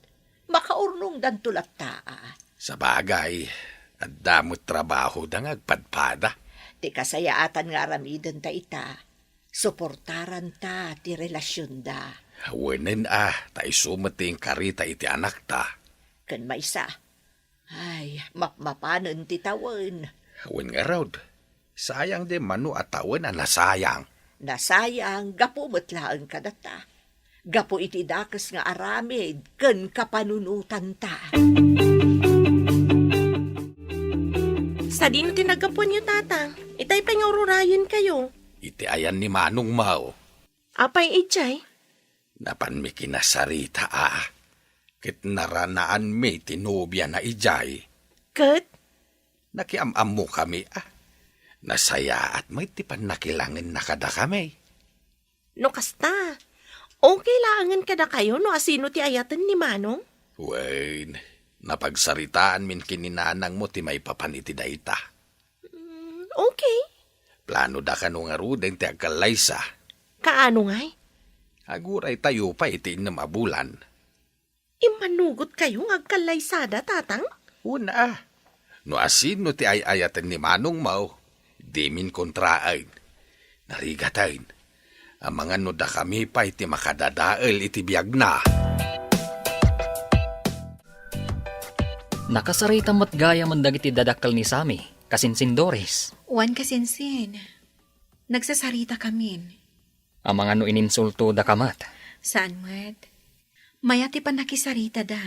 Makaurnong dan tulak taa.
Sa bagay, at damot trabaho da ngagpadpada.
Ti kasayaatan nga aramiden ta ita. Suportaran ta ti relasyon da.
Wenen ta isumating karita iti anak ta.
Kan maysa. Ay, mapmapanan ti tawen.
Wen nga raw, sayang de manu atawan ang nasayang.
Nasayang gapo metlaan kadata. Gapo iti dakes nga aramid ken kapanunutan ta.
Sa dino tinagapon niyo, tatang. Itay pangururayan kayo.
Iti ayan ni Manong Mao.
Apay ichay?
Napan mi kinasarita Kit naranaan mi tinubya na ijay.
Kat?
Nakiamam mo kami Nasaya at may tipan nakilangin na kada kami.
No kasta. Okay laangan kada kayo no asino ti ayatan ni Manong?
Wayne, napagsaritaan min kininanang mo ti may papaniti dayta.
Okay.
Plano da ka nung aruden ti agkalaysa.
Kaano ngay?
Aguray tayo pa iti namabulan.
Imanugot kayo ngagkalaysada, tatang?
Una no asino ti ayayatan ni Manong Mao, di min kontraain. Narigatain, ang mga no da kami pa iti makadadael iti biyag na.
Nakasarita mo't gaya man dagiti dadakkel ni Sami, kasinsin Doris.
Wan kasinsin. Nagsasarita kamin.
Ang mga no ininsulto da kamat.
Saan mat? Mayati pa nakisarita da.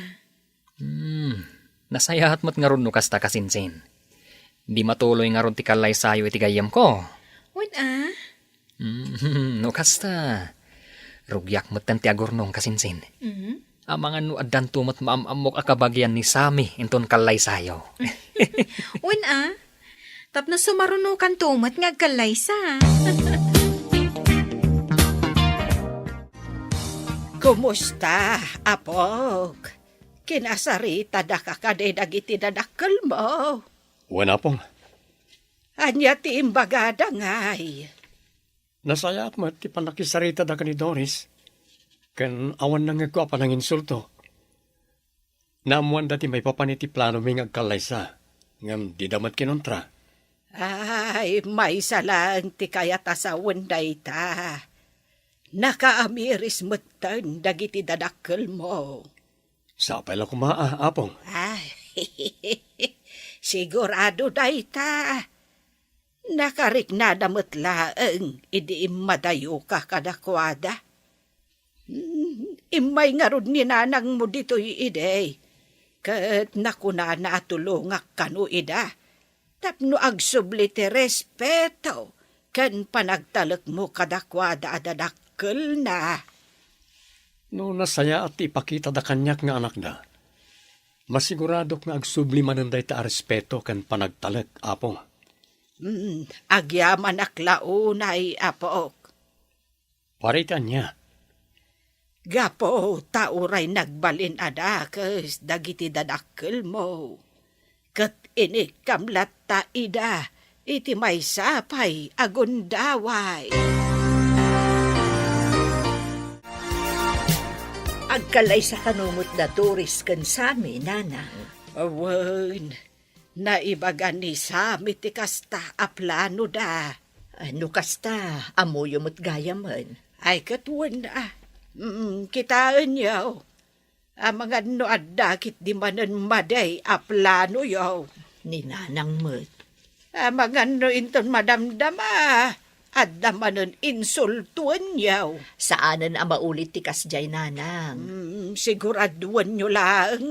Nasayahat mo't nga ron no kasta kasinsin. Di matuloy nga ron ti kalay sayo iti gayam ko.
Wan
No kasta. Rugyak mo't tan ti agurnong kasinsin. Ang mga no addan tumot maamamok akabagyan ni Sami inton kalay sayo.
Wan tapno sumarunukan tumat nga agkalaysa.
Kumusta, apok? Kinasarita da kakade dagiti dadakkel mo.
Wala pong.
Anya ti imbagada ngay.
Nasaya at ti panakisarita da ka ni Doris. Kan awan nang ko pa ng insulto. Namuan dati may papaniti plano may ngagkalaysa. Ngam di damat kinontra.
Ay, may salang ti kayata sa wenday ta. Nakaamiris mutan dagiti dadakkel mo.
Sapay lang kumaa, apong.
Ay, sigurado day ta. Nakariknada mutlaeng idi madayo ka kadakwada. Imay nga rod ni nanang mo dito'y ide. Kat nakuna na tulungak kanu ida. Tapno agsubli ti respeto. Kan panagtalak mo kadakwada adadakkel na.
No nasaya at ipakita da kanyak nga anak na. Masiguradok nga agsubli mananday ta respeto kan panagtalak, apong.
Agyaman aklaunay, apok.
Paritan niya.
Gapo, tauray nagbalin ada kes dagiti dadakkel mo. Kat inikamlat ta ida, iti may sapay agundaway.
Agkalay sa kanumot na Doris kan Sami, nanang.
Awan, naibagan ni Sami ti kasta a plano da.
Ano kasta, amoyo mo't gayaman.
Ay katuan na. Kitaan yaw. Ang mga no adakit di manan maday a plano yaw.
Ni nanang mo't.
Ang mga no inton madamdama. At damanan insultuan yaw.
Saanan ang maulit ti kasjay, nanang?
Siguraduan nyo lang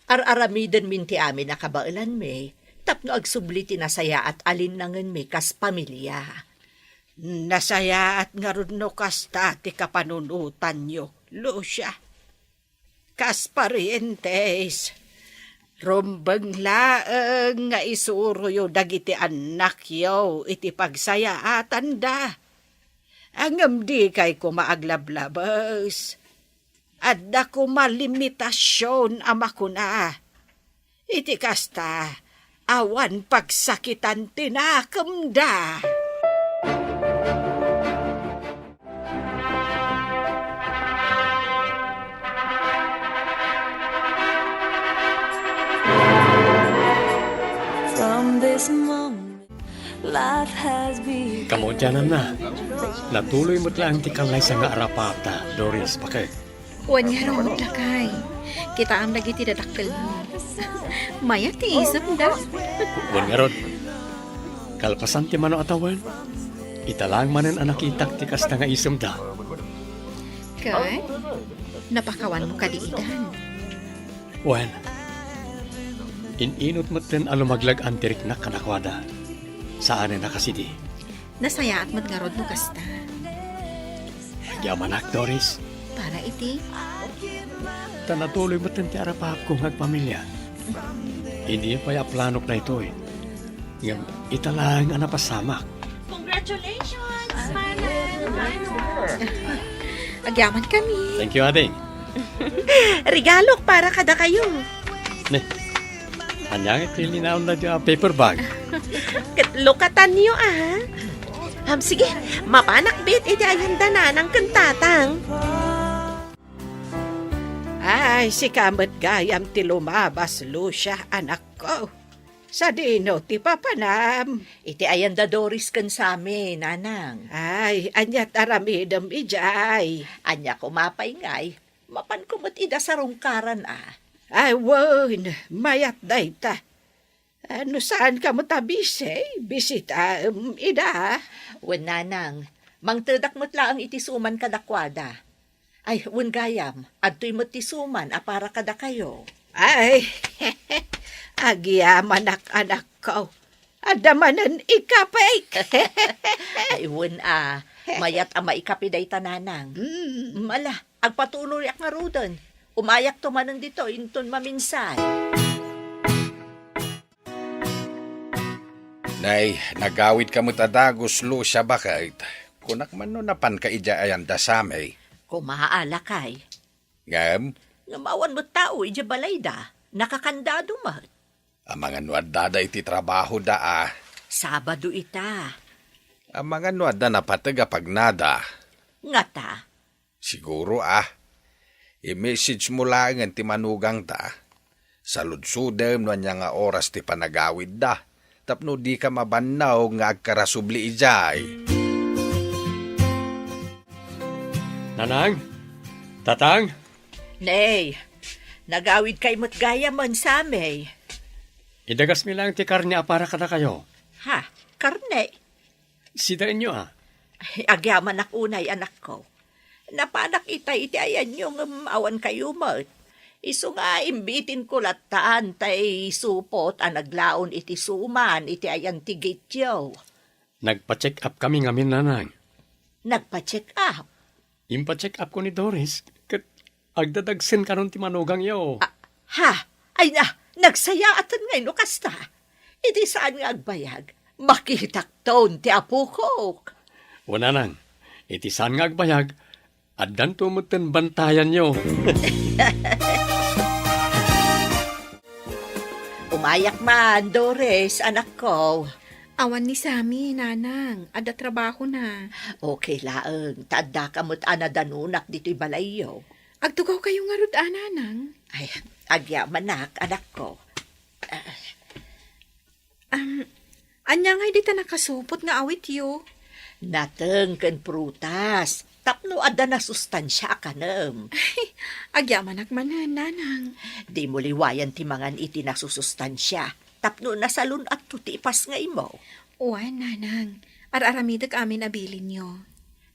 Ar-aramiden min ti amin nakabailan me. Tapno agsubli ti nasaya at alinangan me kas pamilya.
Nasaya at nga ron no kasta ti kapanunutan nyo, Lucia. Kas parientes, rumbang laeng nga isuro yo dagiti anak yo iti pagsayaatan da. Angam di kay kumaaglablabas. At da kumalimitasyon ama ko na. Iti kasta, awan pagsakitan tinakam da.
Kamo dyanan na. Natuloy mo't lang ti kalay sa nga arapata, Doris, bakit?
Wan nga raw lakay. Kita ang lagi tidadakkel mo. Maya ti isap da.
Wan nga rod. Kalpasan ti mano atawan. Italang manen anak itak ti kasta nga isem da.
Kay, napakawan mo kadiidan.
Wan. Ininot mo't din alumaglag antirik na kanakwada. Saan na kasidi?
Nasaya at madngarod mo kasta.
Yaman ak, Doris.
Para iti,
Tanatuloy mo't din ti arapap kong agpamilya. Hindi pa ya planok na ito eh. Ngam, italang anapasamak.
Congratulations,
agyaman kami.
Thank you, ading.
Regalo para kada kayo.
Ne, anyang ito linaon na dyan paper bag.
Lukatan niyo sige, mapanak bit iti ayanda na ng kantatang.
Ay, si kamat gayam ti lumabas, Lucia, anak ko. Sa dino ti papanam.
Iti ayanda Doris kan sami, nanang.
Ay, anyat aramidam ijay.
Anya ko mapay ngay, mapan ko mat ida sa rungkaran
Ay, won, mayat dayta. Ano saan ka mo tabise? Bisita, ida.
Wen nanang, mangtedak mo't laang iti suman kadakwada. Ay, wen gayam, adto'y mo't ti suman para kada kayo.
Ay, agyaman anak ko. Adamanan ikapay.
Ay, wen mayat maikapiday tananang. Mala, agpatuloy ak nga rudan. Umayak to manang dito, inton maminsan.
Nay, nagawid ka mo tadagos, Lucia, bakit? Kunak man no napan ka ija ayan da samay.
Kumaala kay.
Ngam,
Ngamawan mo tao, ija balayda. Nakakandado mat.
ang mga nuadada iti trabaho da
Sabado ita.
Ang mga nuada na pataga pagnada.
Ngata.
Siguro i-message mo lang ang timanugang ta. Sa ludsudem no niya nga oras ti panagawid da. Tapno di ka mabanaw nga agkarasubli ijay.
Nanang? Tatang?
Nay, nagawid kay mo't gaya man sa amay.
Idagas mi lang ti karne para kada kayo.
Ha, karne.
Sidaan nyo
Ay, agyaman ak unay anak ko. Napanak itay iti ayan yung awan kayo mat. Iso nga imbitin ko lataan tay supot naglaon iti suman iti ayan tigityo.
Nagpa-check up kami ngamin, nanang.
Nagpa-check up.
Impa-check up ko ni Doris. Kat agdadagsin karon ti manugang yo.
Ha? Ay nagsaya atan ngay no kasta. Iti saan nga agbayag? Makitak taon ti apo ko.
Wala nang. Iti saan nga agbayag. Addan tumutin bantayan nyo.
Umayak man, Doris, anak ko.
Awan ni Sami, nanang. Ada trabaho na.
Okay laeng, tadda ka mo't anadanunak dito'y balayo.
Agtugaw kayo nga rod, nanang.
Ay, agyamanak, anak ko.
Anya nga'y di ta nakasupot nga awit yo.
Nateng ken prutas. Tapno ada na sustansya ka nem.
Agyaman akmanan, nanang.
Di mo liwayan ti mangan iti nasusustansya. Tapno nasalun at tutipas nga imo.
Uwan, nanang. Ar-aramidag amin abilin nyo.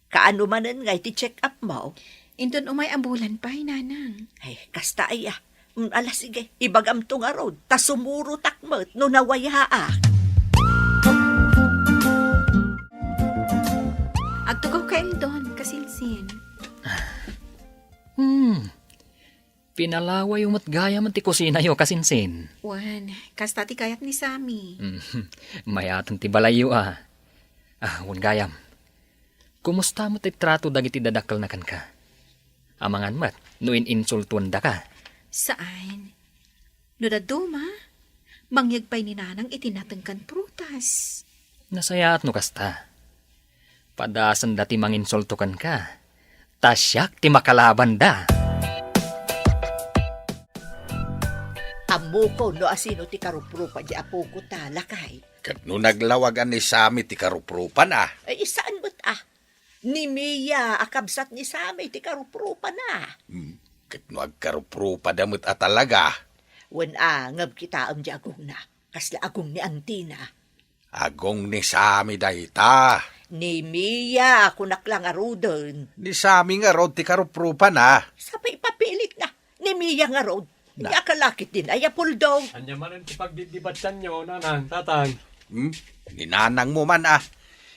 Kaano manen nga iti check up mo?
Indon umay ambulan pa'y, nanang.
Ay, kasta ay ala sige, ibagam to nga road. Ta sumuro takmet no nawaya
Agtugaw kayo doon, kasinsin.
Pinalaway umot gaya man ti kusina yo kasinsin.
Uwan, kasta ti kayat ni Sami.
Mayatan ti balayo wan gayam. Kumusta mo ti trato dagiti dadakkel na kan ka? Amangan mat, no insultuan da ka.
Saan? No daduma, mangyagpay ni nanang itinatengkan prutas.
Nasayaat no kasta. Padasan dati manginsultukan ka. Tasyak ti makalaban da.
Amo ko no asino ti karuprupa di apo ko talakay.
Kat no naglawagan ni Sami ti karuprupan
Ay, saan ba't Ni Mia, akabsat ni Sami, ti karuprupa na.
Kat no agkaruprupa damot talaga.
Wen ngab kita ang agong na. Kasla agong ni Antina.
Agong ni Sami dayta.
Ni Mia, kunak lang arudon.
Ni Sami nga rod ti karuprupan
Sapay papilit na. Ni Mia nga rod. Ni akalakit din ay apuldaw.
Anya man ang pagdidibatan nyo, nanang, tatang.
Ninanang mo man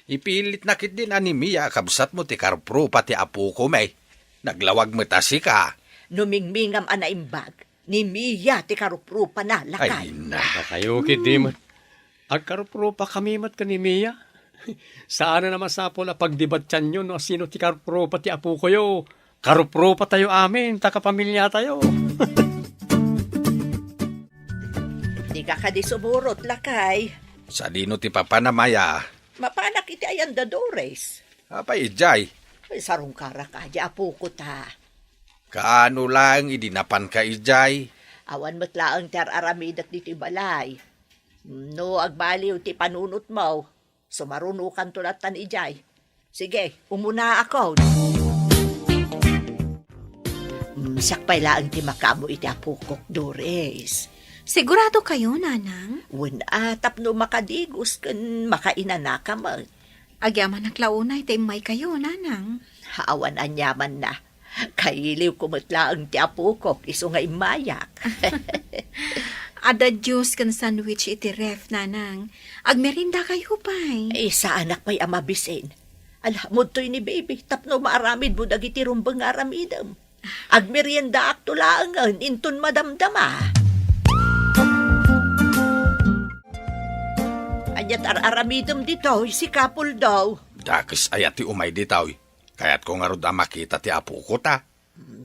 Ipilit na kit din Mia kabsat mo ti karuprupa ti apu ko may. Naglawag mo tasi ka.
Numingmingam anaimbag. Ni Mia, ti karuprupa na lakay.
Ay na.
Kayo, kid, di mat. Agkaruprupa kami mat ka ni Mia. Saan na naman sapol na pagdibatyan nyo, no? Sino ti karuprupa ti apu ko yo? Karuprupa tayo amin, takapamilya tayo.
Di ka kadisuburot lakay.
Sa dino ti papanamaya.
Mapanak iti ayan dadores.
Apay ijay.
Ay, sarong kara ka, di apu ko ta.
Kaano lang idinapan ka ijay.
Awan matlaang tar aramidat diti balay. No agbaliw ti panunot mo. Sumarunukan tulatan ijay. Sige, umuna ako. Sakpay laang ti makamo iti apukok, Dores.
Sigurado kayo, nanang?
Wen tapno makadigos kan makainana ka man.
Agyaman naklaunay, may kayo, nanang.
Haawan anyaman na. Kailiw kumatlaang ti apukok, iso nga imayak.
Ada Diyos kan sandwich iti ref, nanang. Agmerinda kayo pa'y.
Sa anak pa'y amabisin. Alhamod to'y ni baby, tapno maaramid mo dagiti rumbang aramidam. Agmerienda akto laangan, inton madamdama. Anyat aramidam dito, si Kapul daw.
Dakis ayat ti umay ditaw. Kaya't ko nga rod makita ti apu ko ta.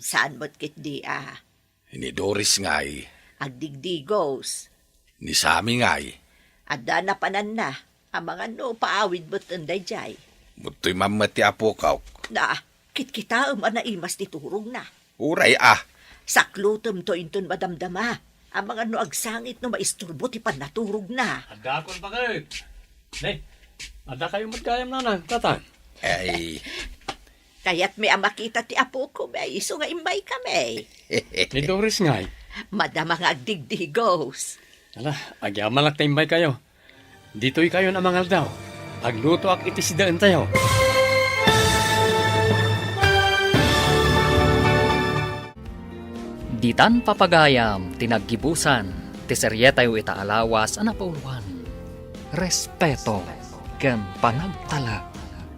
Saan mo't kit di
Ni Doris ngay.
Agdigdigos.
Ni Sami ngay.
Adda na panan na. Ang mga no paawid mo't anday jay.
Muto'y mamati apu kaw.
Na, kit-kita anaimas ti turong na.
Uray
Saklutom to inton madamdama. Ang mga no agsangit no maisturbo ti panaturog na.
Ada akong bakit. Ne, ada kayo magkayam, nanang, tatang.
Ay.
Kaya't may amakita ti apo ko, may iso nga imbay kami.
Ni Doris ngay.
Madama nga agdigdigos.
Ala, agyaman lang taimbay kayo. Dito'y kayo na mangal daw. Agluto ak itisidaan tayo.
Ditan papagayam, tinaggibusan, ti serye tayo itaalawas, pauluhan. Respeto, ken panagtala.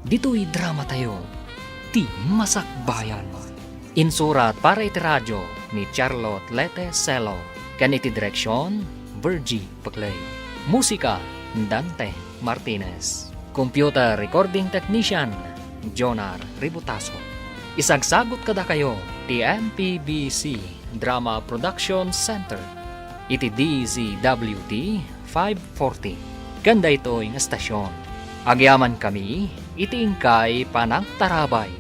Dito'y drama tayo, ti masakbayan. Insurat para iti radyo ni Charlotte Lete Celo, ken iti direksyon, Virgie Paclay. Musika, Dante Martinez. Computer recording technician, Jonar Ributaso. Isagsagot kada kayo, ti MPBC Drama Production Center. Iti DZWT 540. Ganda ito yung estasyon. Agyaman kami, iti ingkay panagtarabay.